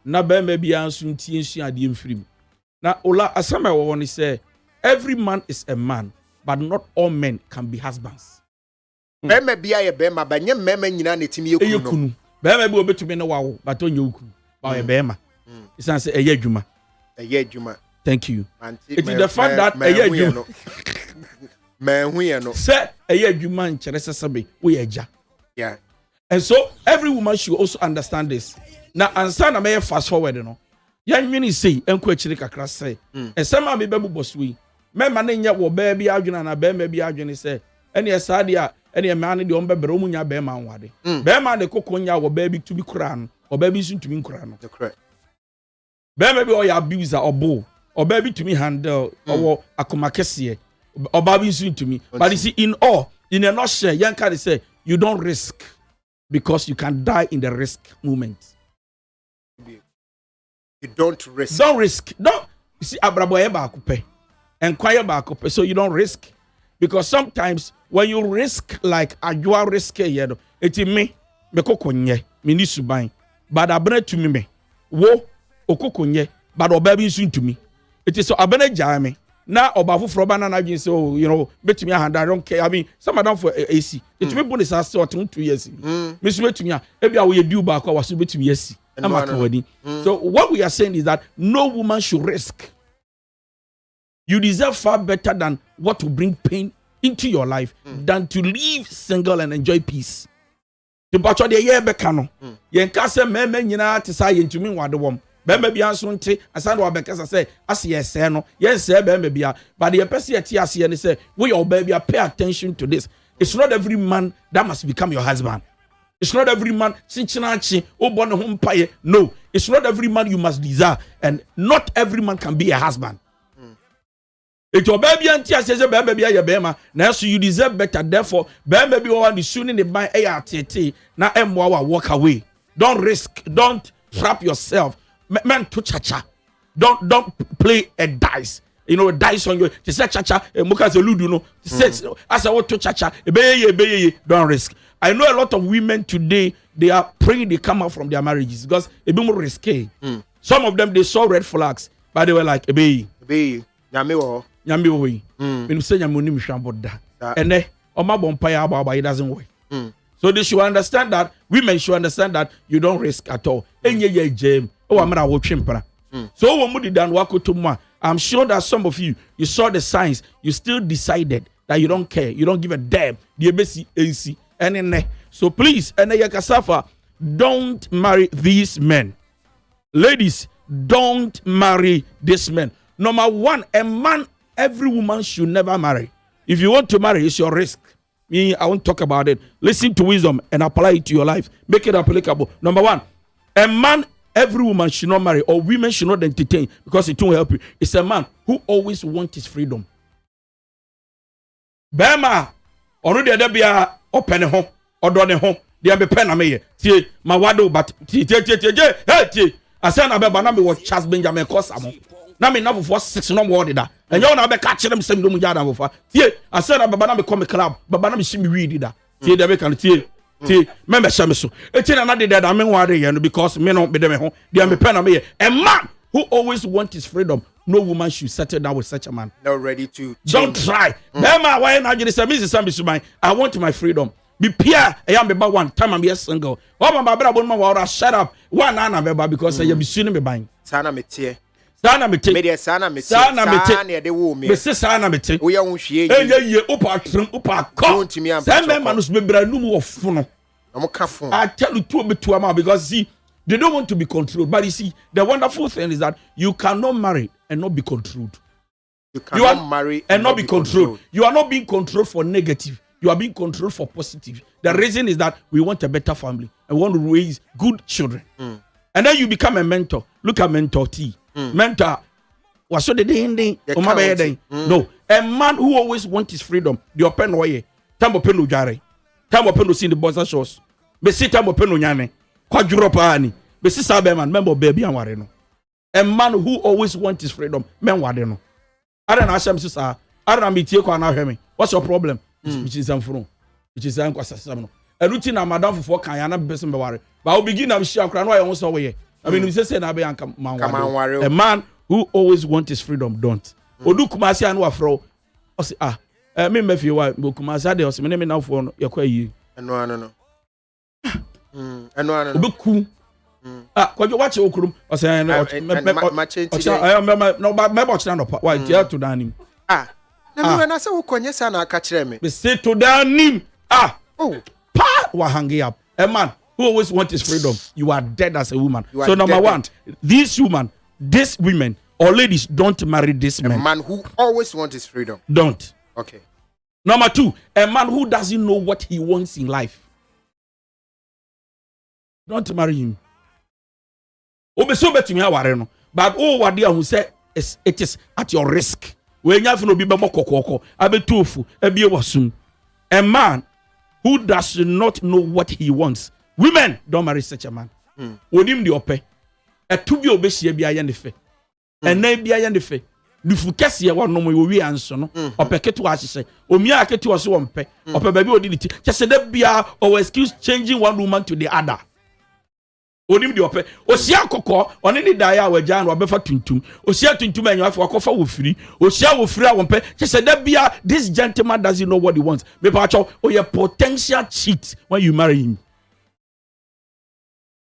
na baby answering tea and free. Now, Ola, as I want to say, every man is a man, but not all men can be husbands. Bema be a bema, but you men in an etimi. Bema will be to be no wow, but on you by a bema. It's answer a yejuma. A yejuma. Thank you. It is the fact that a yejuma. Man, we are not. Say a yejuma in Cheresa Sabi, we are ja. Yeah. And so every woman should also understand this. Now, understand I may fast forward, you know. Young mini say, and question kakra say, and some may be boss we. Men man yet will baby arguing and a bear may be arguing, say, any asadia, any man in the umber bromunya bear man wadi. Bear man the coconia will baby to be crown, or baby soon to be crown. The correct. Bear maybe or your abuser or bow, or baby to me handle, or a comacasia, or baby soon to me. But you see, in all, in a nutshell, young can say, you don't risk. Because you can die in the risk moment. You don't risk. Don't risk. Don't. You see, Abraboye bakupe, enquire bakupe. So you don't risk, because sometimes when you risk like ajua risk, eti me kokonye mini suban, but abene to me wo okokonye, but obabi soon to me. It is so abene jame. Now obafu frobana na jin so bet me hand I don't care. I mean some of them for AC. It me bonus as 2 years. Miss bet me ebi a we do back was bet me yes. So what we are saying is that no woman should risk. You deserve far better than what will bring pain into your life than to live single and enjoy peace. The butcher the year bekano. Yen kase meme nyina te say ntumi wade wom. Bembe bia so nte asande wa bekasa say ase yes no yes bembe bia but the person yet ase ne say we your baby pay attention to this. It's not every man that must become your husband. It's not every man sinchinachi obone ho mpaye. No, it's not every man you must desire, and not every man can be a husband. If your baby auntie says baby be your bema, now so you deserve better. Therefore, baby one is soon in the buy ARTT. Now walk away. Don't risk, don't trap yourself. Man to cha-cha. Don't play a dice. You know, dice on you. To say cha-cha, muka se ludu no. Says as I want to cha-cha, don't risk. I know a lot of women today, they are praying they come out from their marriages because it be more risky. Some of them they saw red flags, but they were like, Nyame we. When say nyame oni mhwabodda. And then oma bompaya aba it doesn't work. So they should understand that women should understand that you don't risk at all. Enye ye jam. Oh amara wo twempra. So when mudi dan wakoto mu, I'm sure that some of you saw the signs, you still decided that you don't care, you don't give a damn. The ebesi AC and so please and yakasafa, don't marry these men. Ladies, don't marry this men. Number one, a man, every woman should never marry. If you want to marry, it's your risk. Me, I won't talk about it. Listen to wisdom and apply it to your life. Make it applicable. Number one, a man, every woman should not marry, or women should not entertain because it won't help you. It's a man who always wants his freedom. Bema, already there be a open home or done home. There be pen me. See, my wado, but hey, I said, I be what Charles Benjamin Kosamo. Na me na for 6 no more da enyo na be ka kire me sem do mu jada bofa tie ase na baba na me come club baba na me shi me weed da tie da be kan tie me be sha me so eti na de da me ware ye no because me no be de me ho dia me pen na me ye a man who always wants his freedom. No woman should settle down with such a man. Not ready to change. Don't try. Bema why na je say me say me I want my freedom. Be pure. I am about one time I'm single. Oh my brother bon ma shut up. One na beba because I am sunu me ban. Sana me tie. Sana mete. Me de sana mete. Sana mete. De wo me. Me se sana mete. Wo ya wo hwie yi. Ye opa trim opa ko. Say me manus be bra nu mu of no. No ka fun. I tell you to me to am because see they don't want to be controlled. But you see the wonderful thing is that you cannot marry and not be controlled. You cannot marry and not be controlled. You are not being controlled for negative. You are being controlled for positive. The reason is that we want a better family and we want to raise good children. And then you become a mentor. Look at mentor T. Mentor. What so the day? No. A man who always wants his freedom. The open way. Time open no jare. Time open no see the boss shows. Be see time open no nyane. Quadrupa ani. Be see sabe man. Member baby and ware no. A man who always wants his freedom. Men ware no. I don't ask him sister. I don't meet you na hwe me. What's your problem? Which is amfro. Which is ankwasasam no. Eruti na madam for kan yana be person be ware. But we begin am share kra no ayo so we. I mean, we say na be anka man. A man who always wants his freedom don't. Odu kumasi anu afro. O say me me fie wa kumasi de o say me na for no yakwa yi. No. Obeku. Kwajo watch okurum. O say no me watch na no pa. Why tell to danim. Na me na say wo konye sa na aka kire me. Me say to danim. Pa wa hang up. A man who always wants his freedom, you are dead as a woman. So number one, these women or ladies, don't marry this man. A man who always wants his freedom. Don't. Okay. Number two, a man who doesn't know what he wants in life. Don't marry him. But what they who say it is at your risk. When you have no be kokoko, a man who does not know what he wants. Women don't marry such a man. Onim di ope. Etu bi obesie bia ye ne fe. Ena bia ye ne fe. Dufu kese ye wono mo wi anso no. Ope ketu ahye. Omi aketu so wompe. Ope ba bi odi ti. Kese da bia or excuse changing one woman to the other. Onim di ope. Osia kokko, oni ni dai a wajan wo befa tuntum. Osia tuntum enyo afa akofa wo firi. Osia wo firi a wompe. Kese da bia this gentleman doesn't know what he wants. Me pa cho o ye potential cheat when you marry him.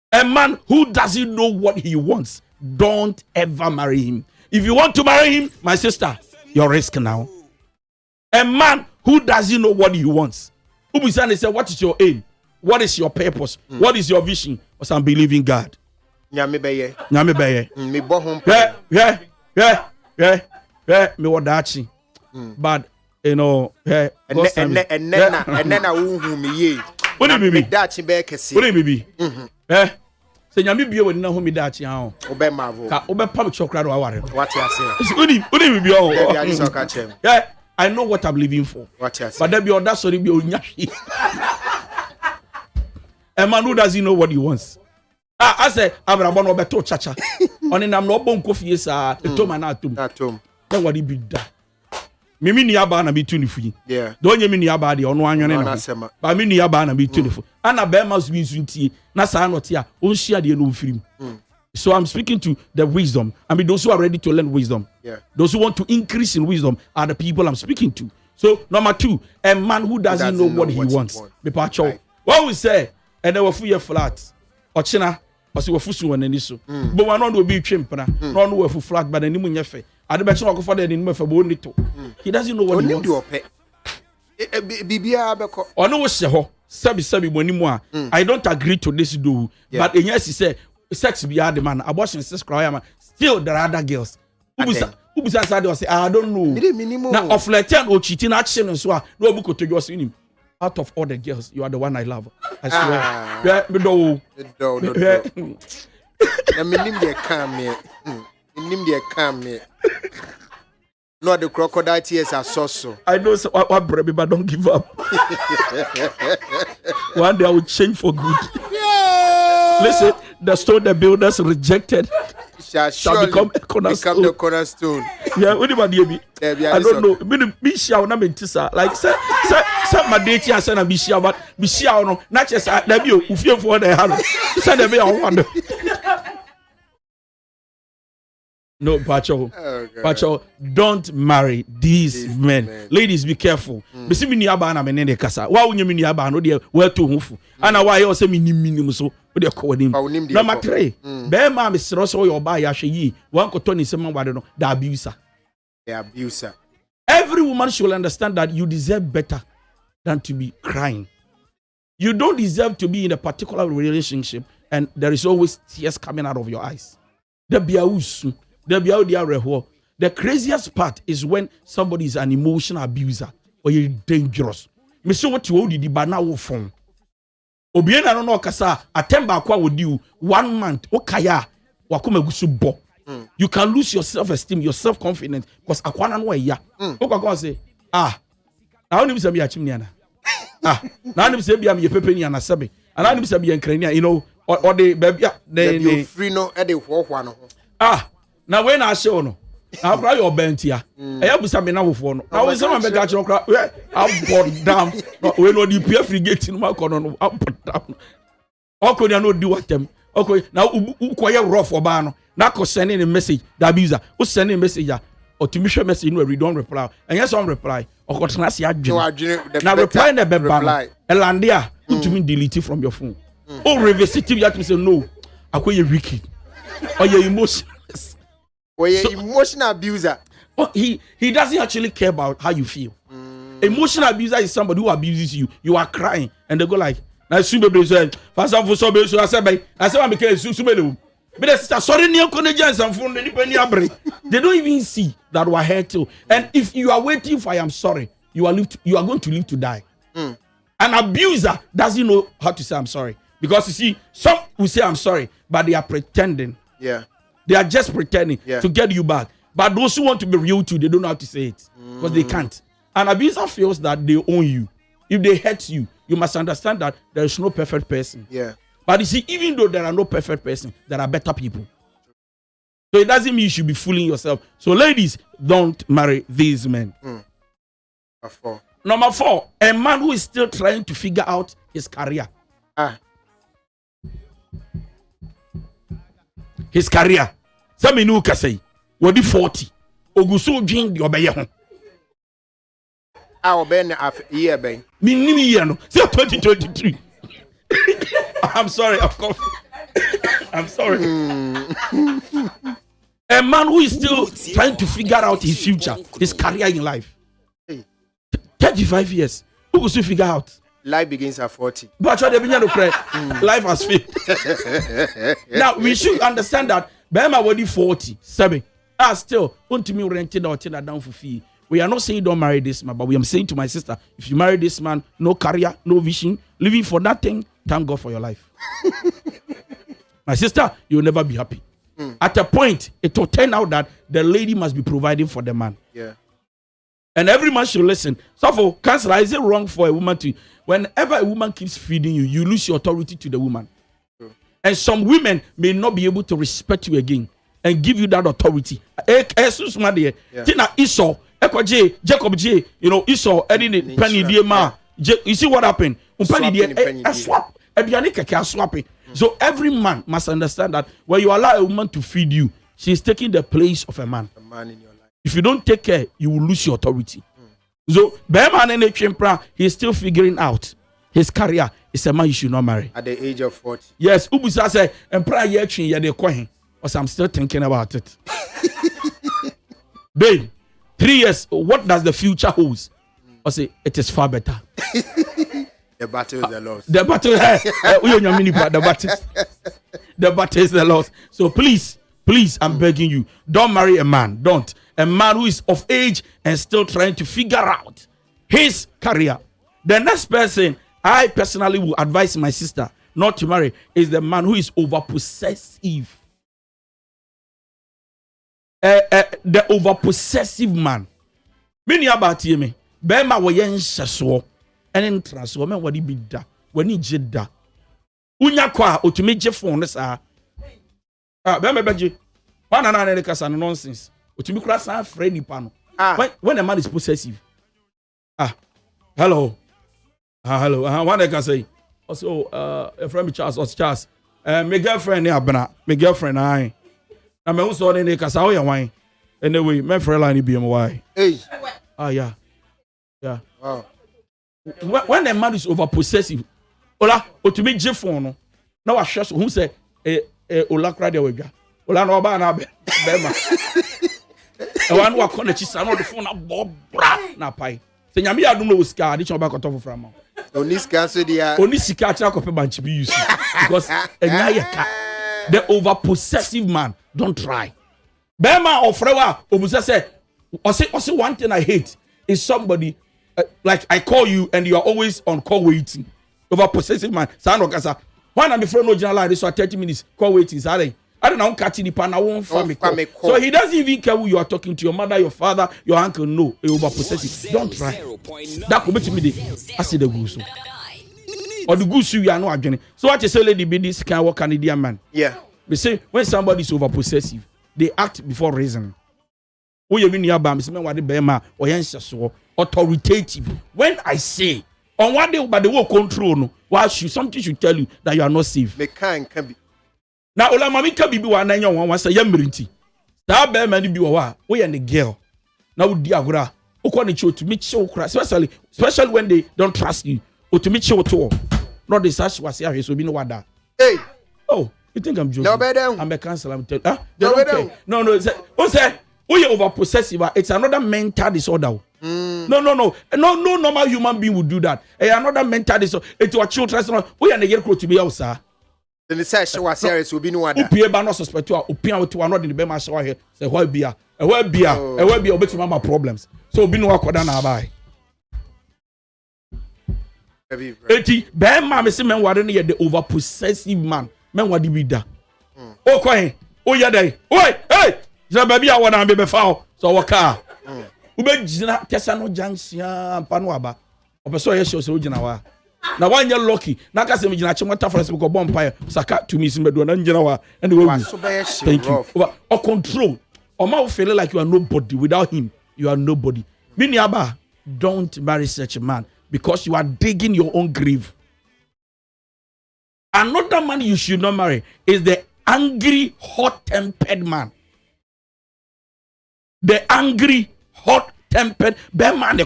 A man who doesn't know what he wants, don't ever marry him. If you want to marry him, my sister, your risk now. A man who doesn't know what he wants. Ubisani said, what is your aim? What is your purpose? What is your vision? Because I'm believing God. Nyame beye. Me bo hom. Yeah. Me wadachi. But you know, and then I who me ye. What do you mean? Dachi be kesi. What do you mean? Say nyame bia woni na ho me dachi ha. Obe mavo. Ka obe pam chokra do aware. What you say? What do you mean? Yeah, I know what I'm living for. What you say? But there be other sorry be onya. A man who doesn't know what he wants. I say, Abraham Obeto Chacha. On in am no bon coffee is a tom and atom. Then what he be that? Mimi ni aba na be tunifu. Yeah. Don't you mean ni aba de on one yon. But me ni aba na be tunifu. And a bear must be sunti. Na sa not here. On share the no film. So I'm speaking to the wisdom. I mean those who are ready to learn wisdom. Yeah. Those who want to increase in wisdom are the people I'm speaking to. So number 2, a man who doesn't know what he wants. Right. What we say, and they were full flat. Ochina. Because we fusu on any so, but one on will be chimpana, none will flat, but any munya fe. I don't bet you for the name of a bonito. He doesn't know what he wants. Bibia Beko. Or no, Sabi Monimoa. I don't agree to this, do, but yes, he said, sex beyond the man, abortion, says Crayama. Still, there are other girls. Who besides I say, I don't know. Now, of Latin or cheating action and so on, no book to your him. Out of all the girls, you are the one I love. I swear. Yeah, no. No, the crocodile tears are so. I know so. What baby, but don't give up. One day I will change for good. Yeah. Listen, the stone the builders rejected shall become a cornerstone. The cornerstone. Yeah, what about you? I don't know. Me shall not be tisa. Like say my date and say be shall, but be shall no. Not just that be you feel for the hand. Say there be a wonder. No, Pacho, don't marry these men. Ladies, be careful. Bisi mi ni aba na me ne kasa. Wa unye mi ni aba no de we to hufu. Ana wa ye say mi ni so. We de ko nim. Number 3. Be ma me sro so your ba ya hwe yi. Wan ko to ni se man wade no, the abuser. The abuser. Every woman should understand that you deserve better than to be crying. You don't deserve to be in a particular relationship and there is always tears coming out of your eyes. The craziest part is when somebody is an emotional abuser or you're dangerous. Me so what you did ba na wo phone. Obiena no no kasa atemba akwa with you 1 month okaya wakoma gusu bo. You can lose your self-esteem, your self-confidence because akwana no ya. Okwa say na oni bisa bi achimni ana. Na oni bisa bi am ye pepeni ana sabe. Ana oni bisa bi enkrania, you know, or the baby the free no e de hwohwa no. Now when I show no, I'll cry your bentia. I have to me now for no. I was some make that cry. I'm put down. We no the PF frigate in my corner. I'm put down. Okay, you no do what them. Okay, now who quite rough for ban. Now cause sending a message. The abuser who sending a message or to mission message no we don't reply. And yes, I'm reply. Or cause na see now reply the ban. Elandia, who to me delete it from your phone. Oh, revisit you have to say no. I call you wicked. Or your emotion. Or so, emotional abuser. Oh, he doesn't actually care about how you feel. Emotional abuser is somebody who abuses you. You are crying and they go like, "I say, I said, sorry, they don't even see that we're here too. And if you are waiting for I am sorry, you are going to live to die. An abuser doesn't know how to say I'm sorry. Because you see, some will say I'm sorry, but they are pretending. Yeah. They are just pretending to get you back. But those who want to be real too, they don't know how to say it. Because they can't. An abuser feels that they own you. If they hurt you, you must understand that there is no perfect person. Yeah. But you see, even though there are no perfect person, there are better people. So it doesn't mean you should be fooling yourself. So ladies, don't marry these men. Number 4, a man who is still trying to figure out his career. His career. Some new say, what the 40? Oguso drink the obey home. Our Ben after year, Ben. Minimiano, 2023. I'm sorry, of course. I'm sorry. A man who is still trying to figure out his future, his career in life. 35 years. Who will still figure out? life begins at 40. But they begin to pray. Life has failed. Now we should understand that Bema already 47. Still, want me renting or turn down for fee. We are not saying don't marry this man, but we are saying to my sister, if you marry this man, no career, no vision, living for nothing, thank God for your life. My sister, you will never be happy. At a point, it will turn out that the lady must be providing for the man. Yeah. And every man should listen. So for cancer, is it wrong for a woman to, whenever a woman keeps feeding you, you lose your authority to the woman. True. And some women may not be able to respect you again and give you that authority. Tina Esau, Jacob J, you know, Esau, Eddie Penny Diema. You see what happened? Swap. Swapping. So every man must understand that when you allow a woman to feed you, she is taking the place of a man. A man in your life. If you don't take care, you will lose your authority. So Beman and Chimpra, he is still figuring out his career. Is a man you should not marry. At the age of 40. Yes, Ubusa said, and prior year they coin. Or I'm still thinking about it. Babe, 3 years, what does the future hold? I say it is far better. The battle is the loss. The battle, the battle is the loss. So please, I'm begging you, don't marry a man. Don't. A man who is of age and still trying to figure out his career. The next person I personally will advise my sister not to marry is the man who is over possessive. The over possessive man. Many about me. Bema wa yen shaso. And transform what he be da when he did da. Unya kwa otumeje phone sa. Bema beji. Wana na na kasa nonsense. Otumi kura sa friend nipa no. When a man is possessive. Hello. Hello. One can say. Also, a friend Charles. Charles. My girlfriend ne abna. My girlfriend I. Na me so ne kasa o ya wan. Anyway, my friend line be why. Hey. Yeah. Yeah. Wow. When a man is over possessive, Ola, otumi je phone no. Na wa hwe so who say Ola kra de wagwa. Ola no ba na be ma. E wan wa kọ na chi sa no the phone na bo bra na pai. Se nyame ya dum no sika ade chon ba kọtọ fofra ma. Oni sika so dia. Oni sika tra kọpe banchi bi use because enya ye ka. The over possessive man, don't try. Bema ofrewa obusa say also one thing I hate is somebody like I call you and you are always on call waiting. Over possessive man. When I'm before no general like this for 30 minutes, call waiting. I don't know catching the pan. I won't family call. So he doesn't even care who you are talking to, your mother, your father, your uncle. No, over possessive. Don't try. That could be to me. I see the goose. Or the goose you are not again. So what you say, lady, be this kind of Canadian man. Yeah. We say when somebody is over possessive, they act before reason. Who you mean your bam? What the bema or authoritative. When I say on one day, but they will control no. Why should something should tell you that you are not safe? Me can be. Now, Ola mami can be one nine one say yamirinti. That bema ni be wa. We and the girl. Now di agora. Okwa ni to meet show especially when they don't trust you. Or to meet you to. Not the such was here so be no wada. Hey. Oh, you think I'm joking? No better. I'm a cancel. I'm telling. No. Who say? We are over possessive. It's another mental disorder. No. No normal human being would do that. Another mental disorder. It's our children. We are the to be outside. Then the session was serious. Will be no one. Upia ba no suspect. Upia to another in the bema shower here. Say why be a bit of problems. So be no akwadaa na buy. Eti bema me say men ware ne the over possessive man. Men wade be da. Oh kwan. Oh ya dai. Oi, hey. Jina baby I wanna be foul. So waka. Ube jina tesa no jansia ampa no aba. Opeso ye show se ojina wa. Na one year lucky. Na ka se me jina chimota for se ko bomb pie. Saka to me simbe do na njina wa. And we thank you. Or control. Or ma feel like you are nobody without him. You are nobody. Bini aba, don't marry such a man because you are digging your own grave. Another man you should not marry is the angry, hot-tempered man. The angry, hot-tempered man.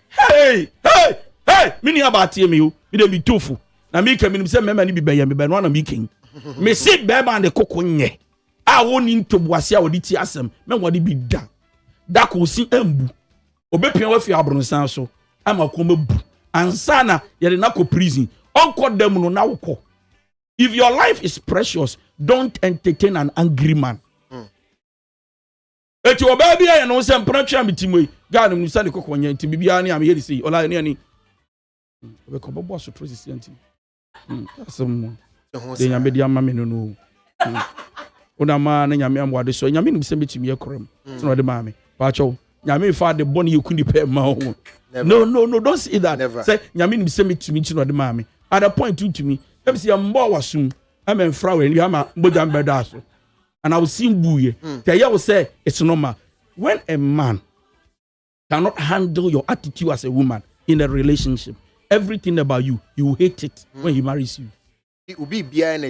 Hey! Mini about me, you don't be tofu. Na me can say, Mamma, be by me, but one of me king. Me sit Bema and the coconye. I won't into Boasia or DTSM. Men, what it be done? That will see Embu. Obepia with your Abron so. I'm a combo. ansana yɛde na kɔ prison ɔnkɔ dem no na wokɔ. If your life is precious, don't entertain an angry man. Eti oba bia ye no se mpratwa mitimo ga no musa de kokonya nti bibia ne am ye sei ola ne ani be ko bobo so trosi anti asem de nyame dia ma me no una ma na nyame amwade so nyame nim se metimi yekoram so no de ma me pa cho nyame fa de boni yekuni pe ma ho no don't say that. Never. Say nyame nim se metimi chi no de ma me at a point to me em se mbo wasum am fra we ni ama mbojam beda so. And I will see buye. Tell will say it's normal. When a man cannot handle your attitude as a woman in a relationship, everything about you hate it when he marries you. It will be behind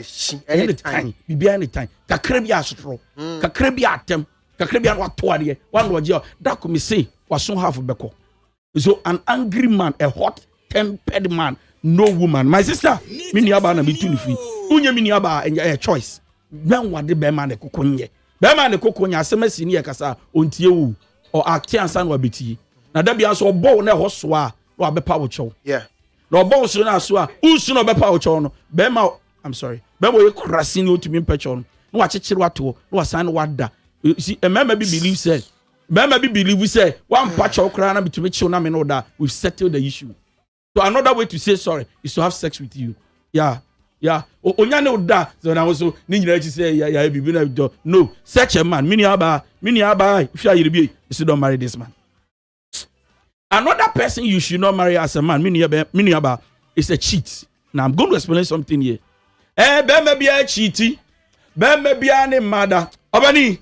any time. Be behind the time. Kakrebi astro. Kakrebi atem. Kakrebi what toade. One word that could me say was soon half beko. So an angry man, a hot-tempered man, no woman. My sister, mini aba na bituni fi. Unye mini aba a choice. Ben wade be man de kokonye be man de kokonye asemasi ne yakasa ontie wu o ate ansa na obeti na da bia so obo na ho so a na obepa wo chew na obo so na so a unsu na obepa wo chew no be ma I'm sorry be boy krasi ni otumi mpecho no na wa chechire wato na wasan na wada see a member be believe say one patch of kra na bitumi chew na me no da we've settled the issue. So another way to say sorry is to have sex with you. Yeah, onyane oda so na so ni nyina chi say ya bibi na do. No, such a man mini aba if you are you don't marry this man. Another person you should not marry as a man mini aba is a cheat. Now I'm going to explain something here. Be maybe a cheaty, be maybe a mother obani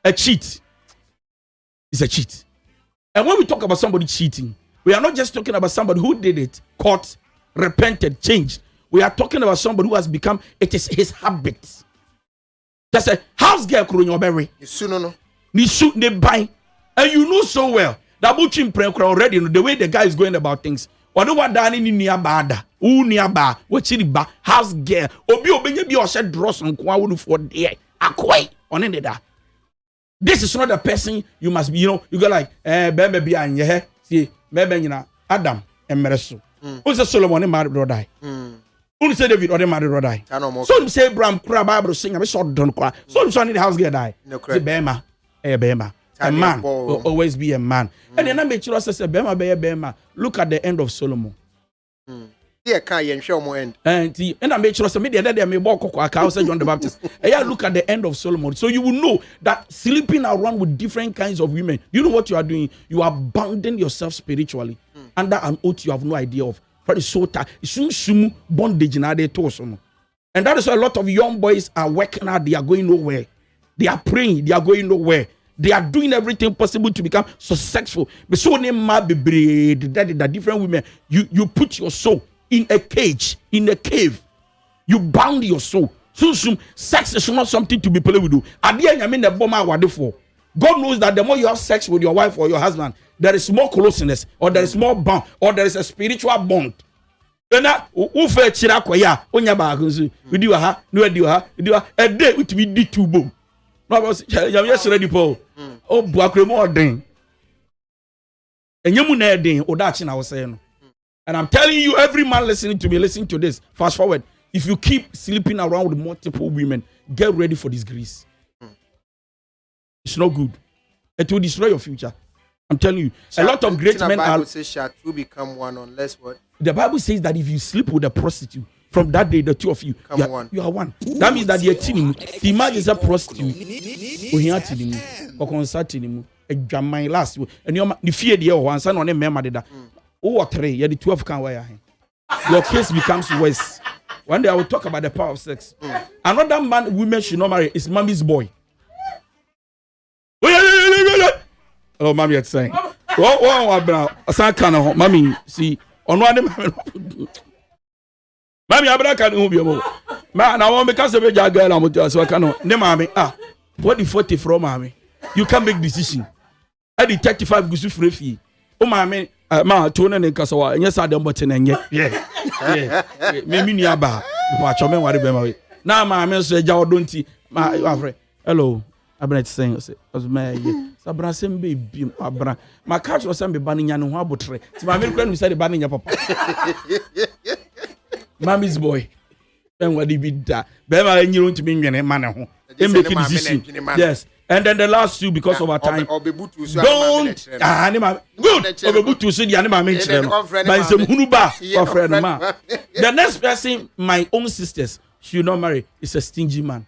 a cheat is a cheat. And when we talk about somebody cheating, we are not just talking about somebody who did it, caught, repented, changed. We are talking about somebody who has become, it is his habit. That's a house girl berry. They buy. And you know so well that Buchim Prank already know the way the guy is going about things. Or the one done in Niabada, Uniaba, what ba house girl, Obi be or said dross on Kwawu for there. Aquay on any that. This is not the person you must be, you go like, baby, and your hair, see, maybe Adam and Meresu. Who's a Solomon married or die? Who say David or the married or die? Some say Bram Bible sing a short don't cry. Some son in the house get die. No credit. Bema. A man will always be a man. And then I make sure I say Bema. Look at the end of Solomon. Yeah, can't show more end. And I make sure some media that may walk say John the Baptist. And yeah, look at the end of Solomon. So you will know that sleeping around with different kinds of women, you know what you are doing? You are bounding yourself spiritually under an oath you have no idea of. For the sota, it's bondage in other torso. And that is why a lot of young boys are working out, they are going nowhere. They are praying, they are going nowhere. They are doing everything possible to become successful. But so the different women, you put your soul in a cage, in a cave. You bound your soul. So sex is not something to be played with. At the end, I mean the bomber what for. God knows that the more you have sex with your wife or your husband, there is more closeness, or there is more bond, or there is a spiritual bond. And now, who for Chirakoya, Onyaba, we do a day with me did two boom. No, I was ready, Paul. Oh, Buakremo Ding. And Yamuna Ding, or that's in our saying. And I'm telling you, every man listening to me, listen to this. Fast forward. If you keep sleeping around with multiple women, get ready for disgrace. It's not good. It will destroy your future. I'm telling you. A lot of great men are. The Bible says, shall two become one unless what? The Bible says that if you sleep with a prostitute, from that day, the two of you, you are one. That means that you're telling the man is a prostitute. A last. And the fear the one son on a member that. Oh, three, you're the 12 can wear. Your case becomes worse. One day I will talk about the power of sex. Another man women should not marry is mommy's boy. Oh, mommy, it's saying. Mommy, see, on one of them. Mommy, I can't move you. Man, I want because of a girl. I'm with you, so I cannot. Ne, mommy, what the 40 from mommy? You can't make decision. I did 35 goes to free. Oh, mommy, ma, tone and Casawa, and yes, I don't button and yeah. Maybe near bar. Watch your man, what now, my man said, Jow, don't see my hello. abena saying say ozuma ye sabra sem be bim abra ma catch was be ban nya no ho abotre ti ma me kura no say the ban nya papa mommy's boy ben wadi bi da be ma nyiro ntimi nwene ma ne ho e make decision yes. And then the last two, because of our time, don't good. Obebutu so the animal mention. But some hunuba or friend man. The next person, my own sisters, should not marry is a stingy man.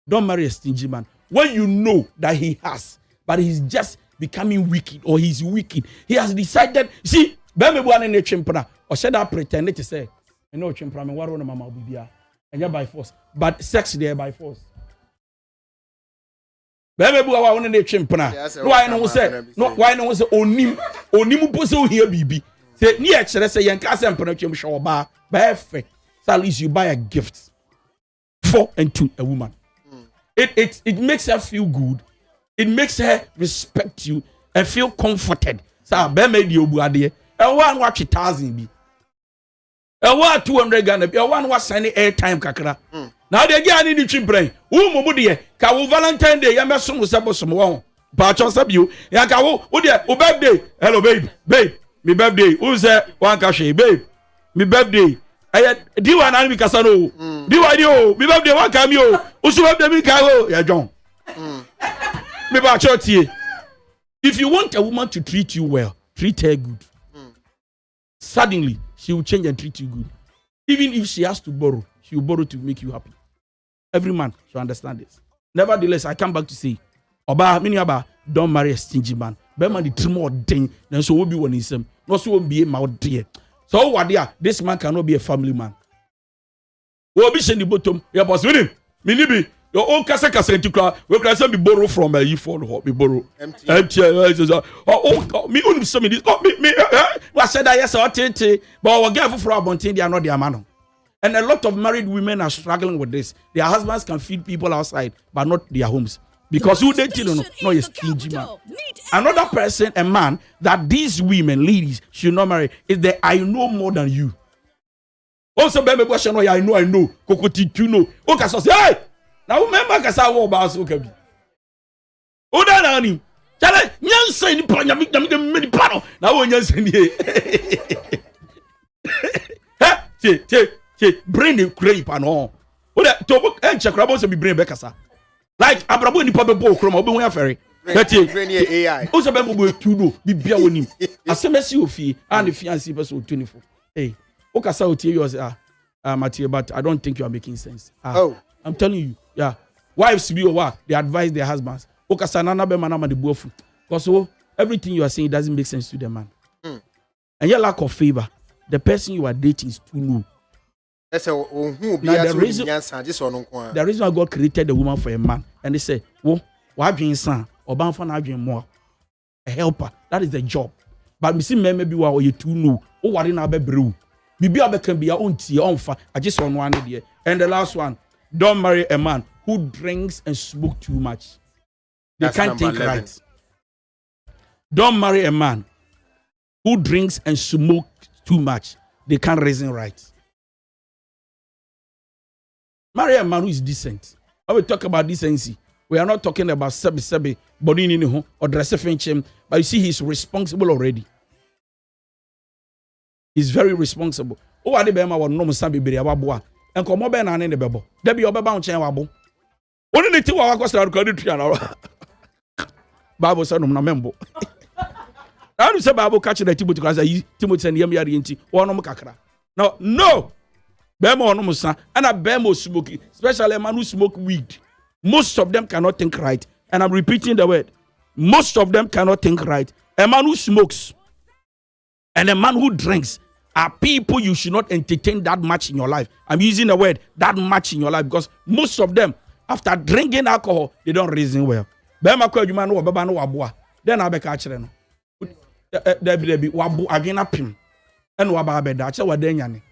Don't marry a stingy man. When you know that he has, but he's just becoming wicked or he's wicked, he has decided. See, baby one in the chimpana or said that pretended to say, you know, chimpana, me waro na mama bibia, and you're by force, but sex there by force. Baby boy wa won na chimpana why no say onim pose here bibi say ni e kire say yanka say mpana twem hwe oba ba efe so at least you buy a gift for and to a woman. It makes her feel good, it makes her respect you and feel comforted. So be me di obu ade e one watch 1,000 bi e one 200 Ghana bi e one wa send airtime kakra. Now they get any children. Who mobile? Ka wo Valentine Day. Yame sumu sebo sumu won. Ba cho sabiu. Ya ka wo dia o birthday. Hello babe. Me birthday. Who say one cash babe? Me birthday. Aye di wa na mi kasa no. Di wa di o. Me birthday one ka mi o. Usu birthday mi ka o. Ya John. Me ba cho tie. If you want a woman to treat you well, treat her good. Suddenly she will change and treat you good. Even if she has to borrow, she will borrow to make you happy. Every man should understand this. Nevertheless, I come back to say, Oba, mini aba, don't marry a stingy man. Bema the trim or ding, then so will be one ism. No so will be a mouth dear. So what dear, this man cannot be a family man. We'll be sending the bottom, your boss with him. Minibi, your own casa to cry, we can be borrow from a phone or be borrow. Empty. Oh, me only some of this. Oh, me, I said that yes, but our girl for our bontin, they are not their man. And a lot of married women are struggling with this. Their husbands can feed people outside, but not their homes. Because who they no a stingy man. Another person, a man, that these women, ladies, should not marry is that I know more than you. Also, baby, question, I know. Kokoti, you know. Okay, so say, hey! Now remember, because I walk about so can be. Oh, that honey. Tell her, you say the plan, you make many panel. Now, when you say, brain the crepe and all. What that to and check about be brain bekasa. Like abrabo ni papa bo krom obi won afere. That brain AI. Also be bo tu no bi bia wonim. Asemesi ofi and the fiancé person 24. Hey, okasa otie you say Matthew, but I don't think you are making sense. I'm telling you, yeah. Wives be over, they advise their husbands. Okasa nana be manama the bofu. Because everything you are saying doesn't make sense to the man. And your lack of favor, the person you are dating is too low. The reason why God created the woman for a man, and they say, "Well, why being son or bound for not being more a helper? That is the job." But me see, maybe why you too know. Oh, what in our bedroom? Bibi abe can be your own tea on fire. I just want one idea. And the last one: don't marry a man who drinks and smoke too much. They can't think 11. Right. Don't marry a man who drinks and smoke too much. They can't reason right. Marry a man who is decent. When we talk about decency, we are not talking about sebi body in home or dress fenchim, but you see he's responsible already. He's very responsible. Oh, I didn't know no musabi be ababoa. And come over and in the bebo. Debbie Obaba on chain wabo. Only the 2 hours I recorded 3 hours. Bible said no member. I don't say Bible catch the Timothy because Timothy and Yemi Inti or no kakra. No. Bemo no musa and a bemo smoking, especially a man who smoke weed. Most of them cannot think right. And I'm repeating the word. Most of them cannot think right. A man who smokes and a man who drinks are people you should not entertain that much in your life. I'm using the word that much in your life because most of them, after drinking alcohol, they don't reason well. Bema kwa juma no baba no waboa. Then I be catch no. Debi wabu agena pim. And waba be da che wadenya ne.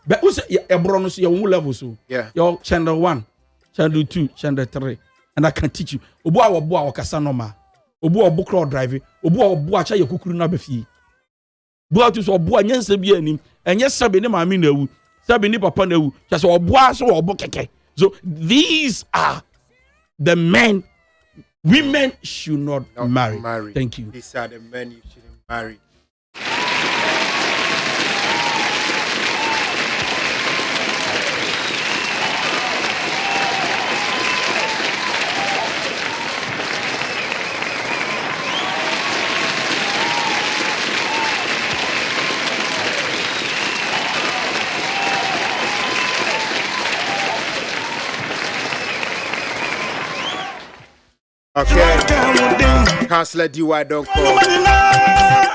But who say ebro so your level so. Yeah. Your channel 1, channel 2, channel 3. And I can teach you. Obu a wabu a wakasa normal. Obu obu crowd driving. Obu obu acha ye kukuru na be fie. Bo atu so obu anyense bi anim. Enye sabe ne maami na wu. Sabe ni papa na wu. Cha so obu a so obu keke. So these are the men women should not marry. Thank you. These are the men you shouldn't marry. Okay. Counselor DY, don't call.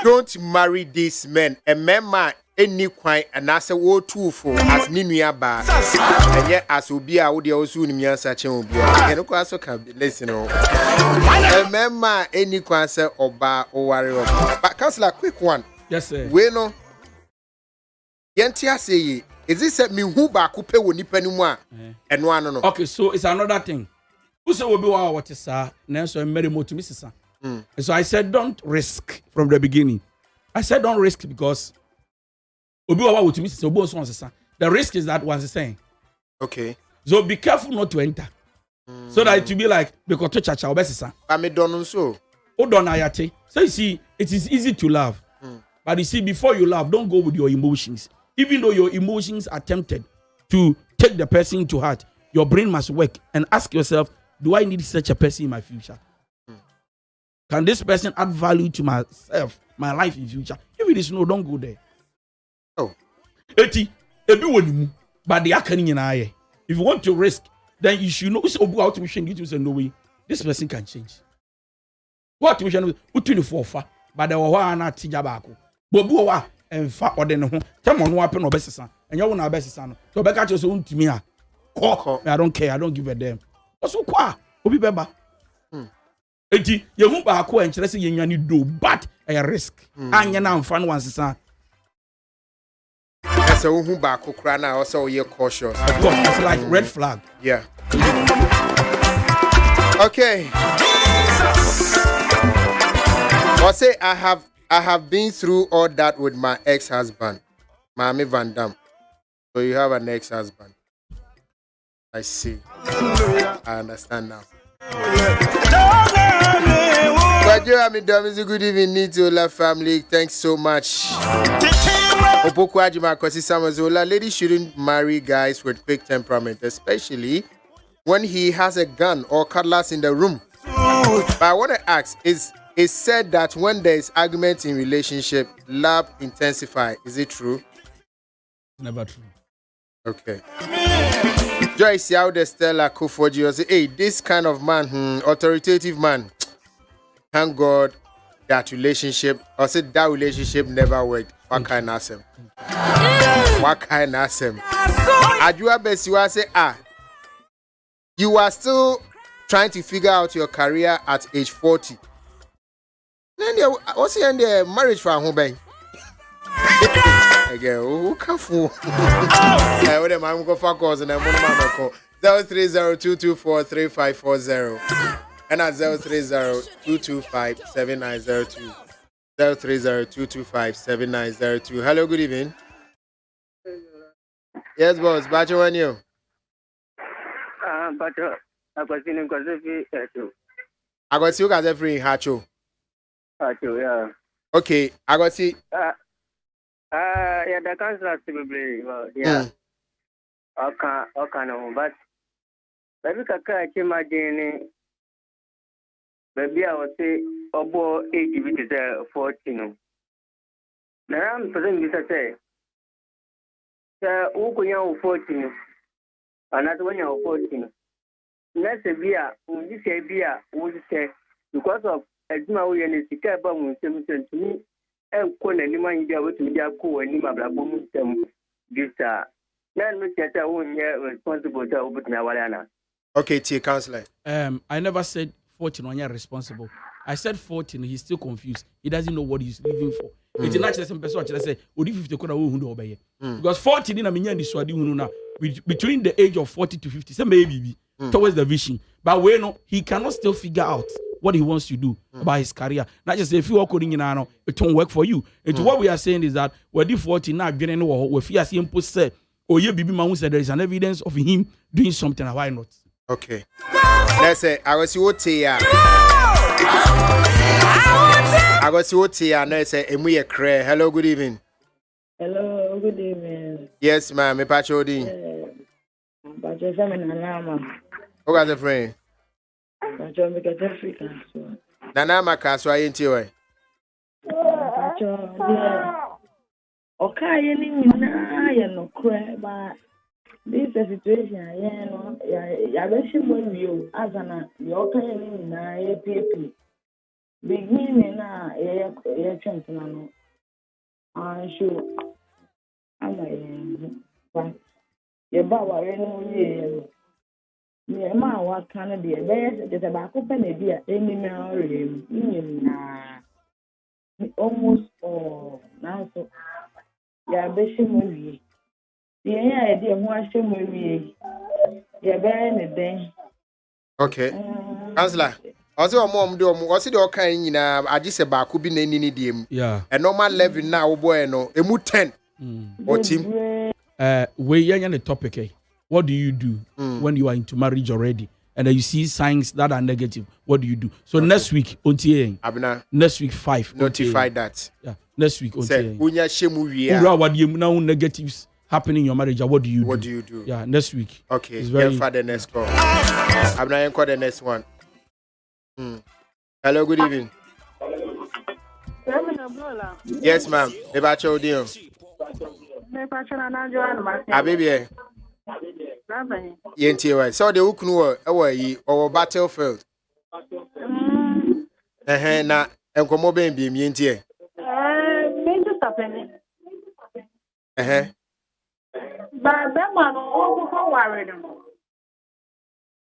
Don't marry these men. A member any quite and as a war too for as Ninia bar. And yet as will be out there also in me such a will be. And of course, can be listen. A member any quansa or bar or warrior. But Counselor, quick one. Yes, sir. We know. Yantia say, is this a me who back who pay with Nipenuma and one no? Okay, so it's another thing. So will be what is now so I'm very to Mrs. So I said don't risk from the beginning. I said don't risk because the risk is that once saying. Okay. So be careful not to enter. So that it will be like because to church our I me don't so. So you see, it is easy to love. But you see, before you love, don't go with your emotions. Even though your emotions are tempted to take the person to heart, your brain must work and ask yourself, do I need such a person in my future? Can this person add value to myself, my life in future? If it is no, don't go there. Oh. But if you want to risk, then you should know you say no way. This person can change. What we should put 24 but there were one at Tijabako. Bobu and fat or then tell on what no best son. And you want our best son. So back at your own to me. I don't care, I don't give a damn. Also, qua, Obi Beba. Eti, you won't buy a co and chasing you do, but a risk. And you now fun once, son. That's a who back who cry now, also you're cautious. Of course, it's like red flag. Yeah. Okay. I say I have been through all that with my ex-husband, Mami Van Dam. So you have an ex-husband. I see. I understand now. But you have a good evening, need to OLA family. Thanks so much. Ladies shouldn't marry guys with quick temperament, especially when he has a gun or cutlass in the room. But I want to ask, it's said that when there is argument in relationship, love intensify. Is it true? Never true. Okay. Joyce Yaude Stella Kufoji say, hey, this kind of man, authoritative man. Thank God that relationship, or said that relationship never worked. What kind of him? What kind of him? Adua Besiwa say, you are still trying to figure out your career at age 40. Then what's the end of marriage for home? Again, who can fool? I would have my focus and I'm going to call 030-224-3540 and at 030-225-7902. 030-225-7902. Hello, good evening. Yes, boss. Bacho, when you? Bacho, I got seen him because if he I got you guys every hacho. Hacho, yeah. Okay, I got see. Yeah, the council has to be yeah. Okay, no, but maybe Kaka came again. Maybe I would say about age which is 14. Now I'm present this say. Who can 14? Another one 14. Let's say beer, we say beer, we say because of Edma we and the Sikaba to me. And when anyone be able to be a co and Nimabla this man look at our own responsible to open Nawalana. Okay, T counselor. I never said 14 on your responsible. I said 14, he's still confused. He doesn't know what he's living for. It's not just some person I say, what if you could obey? Because 14 in a million is between the age of 40 to 50, so maybe towards the vision. But we know he cannot still figure out what he wants to do about his career. Not just if you are coding in it won't work for you. And what we are saying is that we're 14 now getting over we fear simple say Oye Bibi Mahu said there is an evidence of him doing something. Why not? Okay. Let's say I was what here. I was what here. Let's say Emu Kre. Hello, good evening. Hello, good evening. Yes, ma'am. Me Pachodi. Pacho Nana. Who got the friend? Pacho me get Africa. Nana Makaso ain't you? Pacho, okay, you no cry, but this is a situation. Ya be shimo you as an you okay na APP. Beginning na chance na no. Sure. But your Baba, me, ma, what kind of dear bears, there's a back open a dear, any man, almost all now. So, ya bishop movie. The idea of one show movie. Ya bear a day. Okay. Councillor. Also, mom, do what's it all kind? I just about could be any dim. Yeah. A normal level now, boy, no, a mood 10. Or team. We are the topic. Eh? What do you do when you are into marriage already, and then you see signs that are negative? What do you do? So next week, Abna. Next week 5. Notify that. Yeah. Next week, Unya shemu negatives happening in your marriage. What do you do? What do you do? Yeah. Next week. Okay. Very for the next call. Abna, you call the next one. Hello, good evening. Yes, ma'am. About your deal. Baby. Yenti, so the Uknu away or battlefield. Na enkomo be bi mientie. But that man all go worried.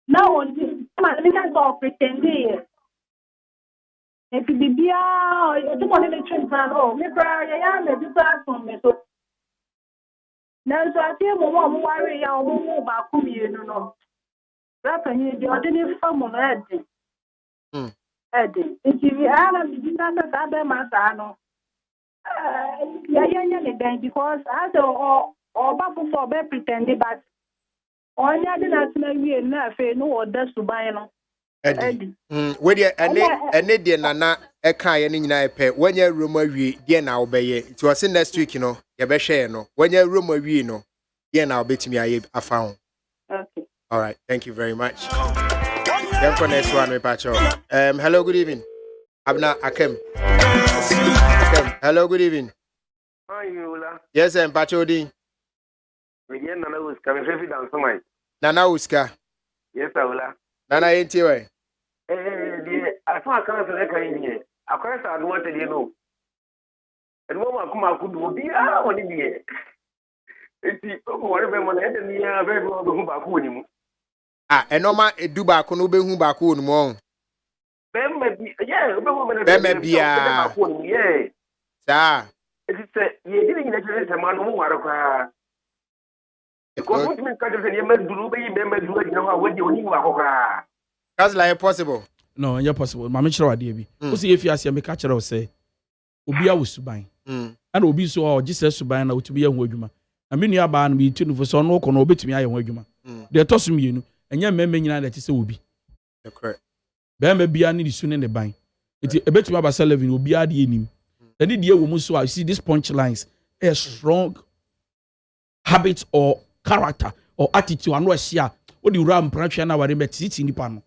Now on this man we can go pretend. If the bia you want to train plan oh me bra ya me do platform me so. Now so I say mo worry ya mo ba ku mi no. That can you do the form of head. If you are a business that man no. Yeah, because as or back for be pretend but on ya dey na tena wie na afa no order to buy no. We dey ene dey nana e kan ye ni nyina epe wanya room awie dey na obeye it was next week no ye be hwe no wanya room awie no dey na obetimi aye afa ho. Okay, all right, thank you very much. Then for next one me pacho. Hello, good evening. Abna Akem. Hello, good evening. Hi, Yola. Yes, pacho din. Again, Nana Uska, me favorite dance my. Nana Uska. Yes, Yola. Nana enti we. I saw a cancer in here. I can't say I don't want to know. And one come could be on in here. It's whatever one had in the very well who back home. And no man do back on ube who back home more. Yeah, yeah. It's you didn't get a man who are that's like possible. No, it's possible. Mama chira wade bi. O se efi ase me ka chira o se obi a wosuban. And obi so o Jesus suban na otumi ye ho adwuma. Na me nua ba na me tu no so no ko no obetumi aye ho adwuma. De to so mienu. Enya mmemme nyina na te se obi. Correct. Be ma bia ni su ne ne ban. Eti ebetumi aba 11 obi a de enim. Then the wo mu so I see these punchlines a strong habit or character or attitude and no share what the ram pressure na ware metiti nipa no.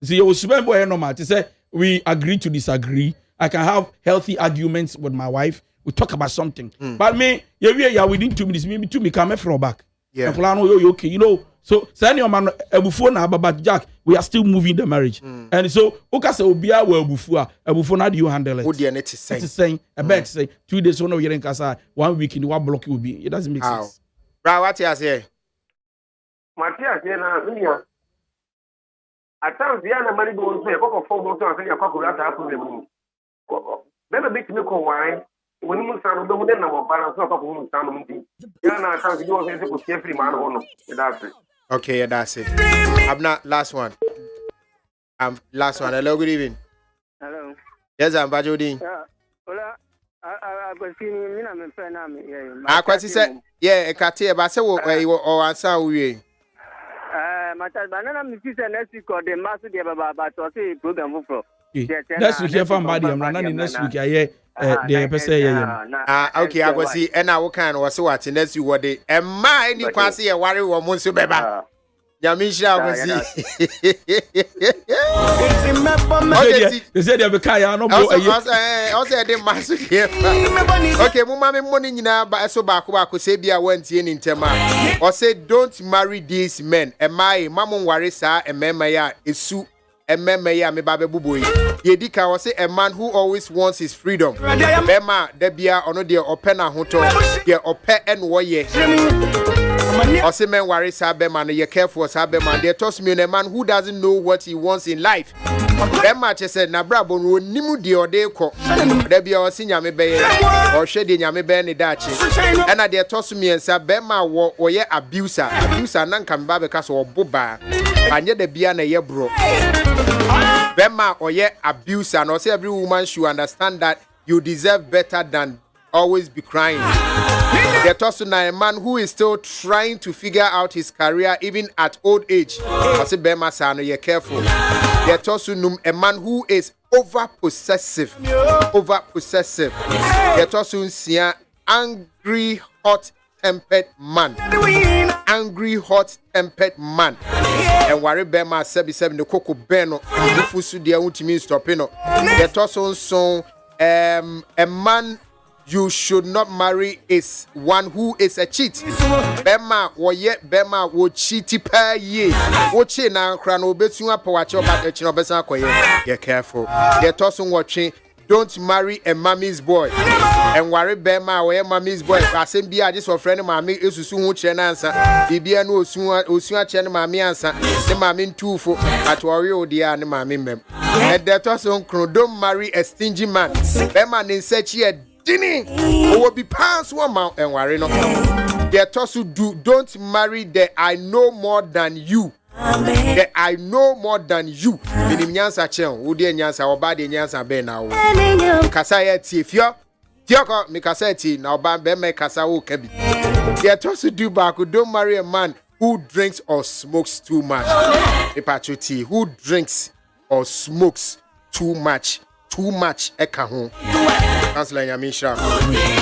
See you suban boy normal to say we agree to disagree. I can have healthy arguments with my wife. We talk about something. But me yeah within 2 minutes me come from back. Yeah. You okay, you know. So send your man ebufu na but Jack, we are still moving the marriage. And so oka say obia we ebufu na do you handle it? What the net is saying a bed say 2 days no year in kasa 1 week in one block will be. It doesn't make sense. Bra, what you say? Matthias na at times the other money goes say ko for mo so say ya ko that problem. Never bit me ko wine. When you stand do na mo balance ko ko stand mo ti. Ya na times you want say ko free man ho no. That's it. Okay, yeah, that's it. I'm not last one. Last one. Hello, good evening. Hello. Yes, I'm Bajodin. Yeah. Hola. Akwasi say yeah, ekate ba say wo ansa we. Matter banana me see next week or the master dey baba but to say program for. Next week here for body am na next week aye the person here. Okay, Akwasi e na wo kan wo say what next week what dey emma any kwase ye ware wo mo nso beba. Yamisha Akwasi. They say they be kaya no bo also dey maso here. Okay, mo ma me money nyina ba so ba ko say bia wantie ni ntema. Or say don't marry these men. Emma mamon ware sa emema ya esu emema ya me ba bebuboyi. Yedika was say a man who always wants his freedom. Bema de bia ono de open na hoto. De open en wo ye. Or say men worry Sabema, you're careful Sabema. They toss me a man who doesn't know what he wants in life. Bema said, Nabrabo, Nimu di or deko. There be our senior me bay or shedding yame benny dachi. And I dare toss me and Sabema or ye abuser. Abuser none can babacas or buba. And yet the biana ye bro. Bema or ye abuser. And also every woman should understand that you deserve better than always be crying. They're tossing a man who is still trying to figure out his career even at old age. I say, Bema Sano, you're careful. They're tossing a man who is over possessive. They're tossing angry, hot-tempered man. Angry, hot-tempered man. And worry Bema 77 the Coco Beno. Fusu dia ultimate stopino. They're tossing a man you should not marry is one who is a cheat. Bema wo cheat per ye. Wo che na kra no betu apa wa che oba echi no besa akoye. Be careful. They tossing watching. Don't marry a mommy's boy. And worry Bema wo mommy's boy. Asem bia just for friend mami esusu hu che na ansa. Bibia no osu che na mami ansa. Ne mami ntufo at worry odia ne mami mem. And they tossing don't marry a stingy man. Bema nin search here Dini, will be pants 1 mount and worry no. They toss don't marry the I know more than you. The I know more than you. Minim nyansa chen, wo de nyansa oba de nyansa be na wo. Kasa ye tiefio. Tioko mi kasa ti na oba be me kasa wo ka bi. They toss back don't marry a man who drinks or smokes too much. Epatoti who drinks or smokes too much eka ho. Councilor Yamisha.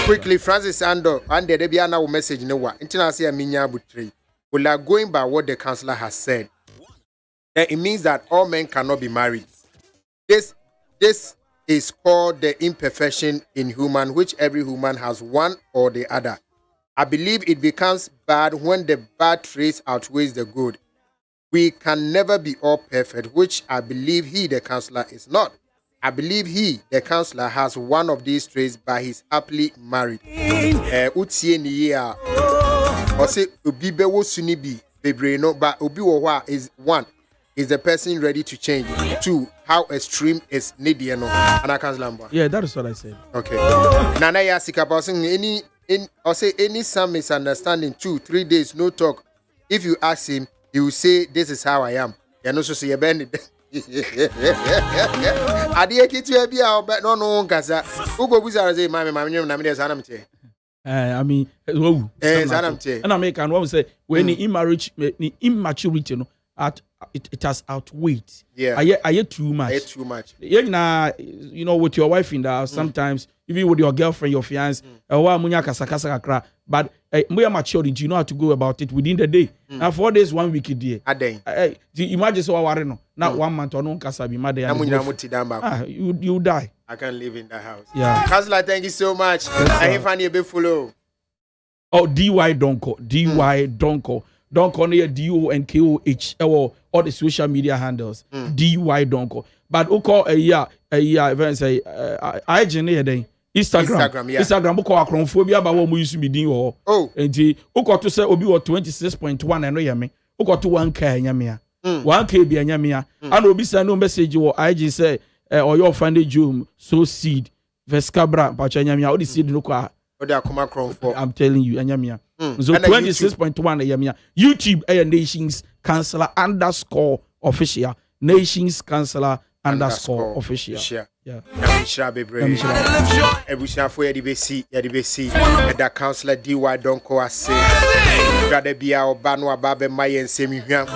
Quickly, Francis Ando, and the Debiana will message no one. International Minya Butri. We are going by what the councillor has said. And it means that all men cannot be married. This is called the imperfection in human, which every human has one or the other. I believe it becomes bad when the bad traits outweighs the good. We can never be all perfect, which I believe he, the councillor, is not. I believe he, the councillor, has one of these traits, but he's happily married. Utie ni ya. Ose obi be wo suni bi bebre no, but obi wo wa is one. Is the person ready to change? 2, how extreme is needy no? And I councillor. Yeah, that is what I said. Okay. Nana ya sikapa any some misunderstanding 2, 3 days no talk. If you ask him, he will say this is how I am. You know so say ben Adie kitu e bia obe no nkasa. Ugo buza say mama nyom na me dey sanam tie. I mean, sanam tie. And I make and what say when in marriage the immaturity no it has outweighed. Yeah. I too much. Too much. Yeah, you know, with your wife in the house, sometimes even with your girlfriend, your fiance, but more maturity, you know how to go about it within the day. Now 4 days, 1 week a day. A day. Imagine so wareno. Not 1 month or no kasabi mother. You die. I can't live in the house. Yeah. Councillor, thank you so much. I have found you a bit follow. Oh, DY Donko. Donko near DONKOH all the social media handles. DY Donko. But Oko a year events say I generate Instagram, yeah. Instagram Oko acrophobia but what we used to be doing and the Oko to say Obi or 26.1 and no yame. Oko to 1K yamia. 1K be yamia. And Obi say no message or IG say or your funded June so seed Vescabra Pachanyamia or the seed no kwa. I'm telling you, Anyamia. So 26.1 Anyamia. YouTube Nations Counselor _ official. Nations Counselor _official. Yeah. Namisha bebre. Ebusiafo yedi besi. Eda counselor DY Donko ase. Brother bia oba no aba be ma yensemhwam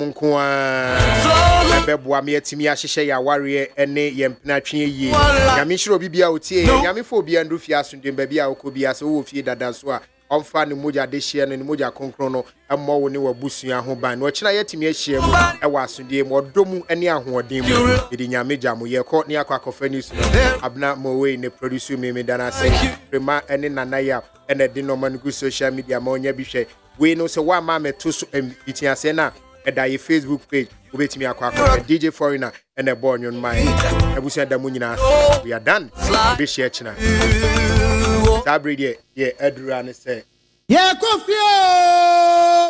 nko a beboa me atimi ahyehye ya ware ene yempena twe yie. Nyame hiro bibia otie nyame fo bia ndufie asundem ba bia okobia so wo fie dada so a omfa ne moja de hye no ne moja konkron no emmo wo ne wabusua ho ban no kina yatimi ahye mu e wa asundie mu odomu ene ahoden mu edi nyame jamu ye ko ne akwakofa ni so abna mowe ne producer me dana say prema ene nanaya ene di no man go social media ma onya bi hwe we no so wa ma meto so itiase na eda ye Facebook page obetimi akwakofa DJ Foreigner ene bo onyon mai ebusia da mu nyina we are done be share china Sabride ye edura ne say KO FIE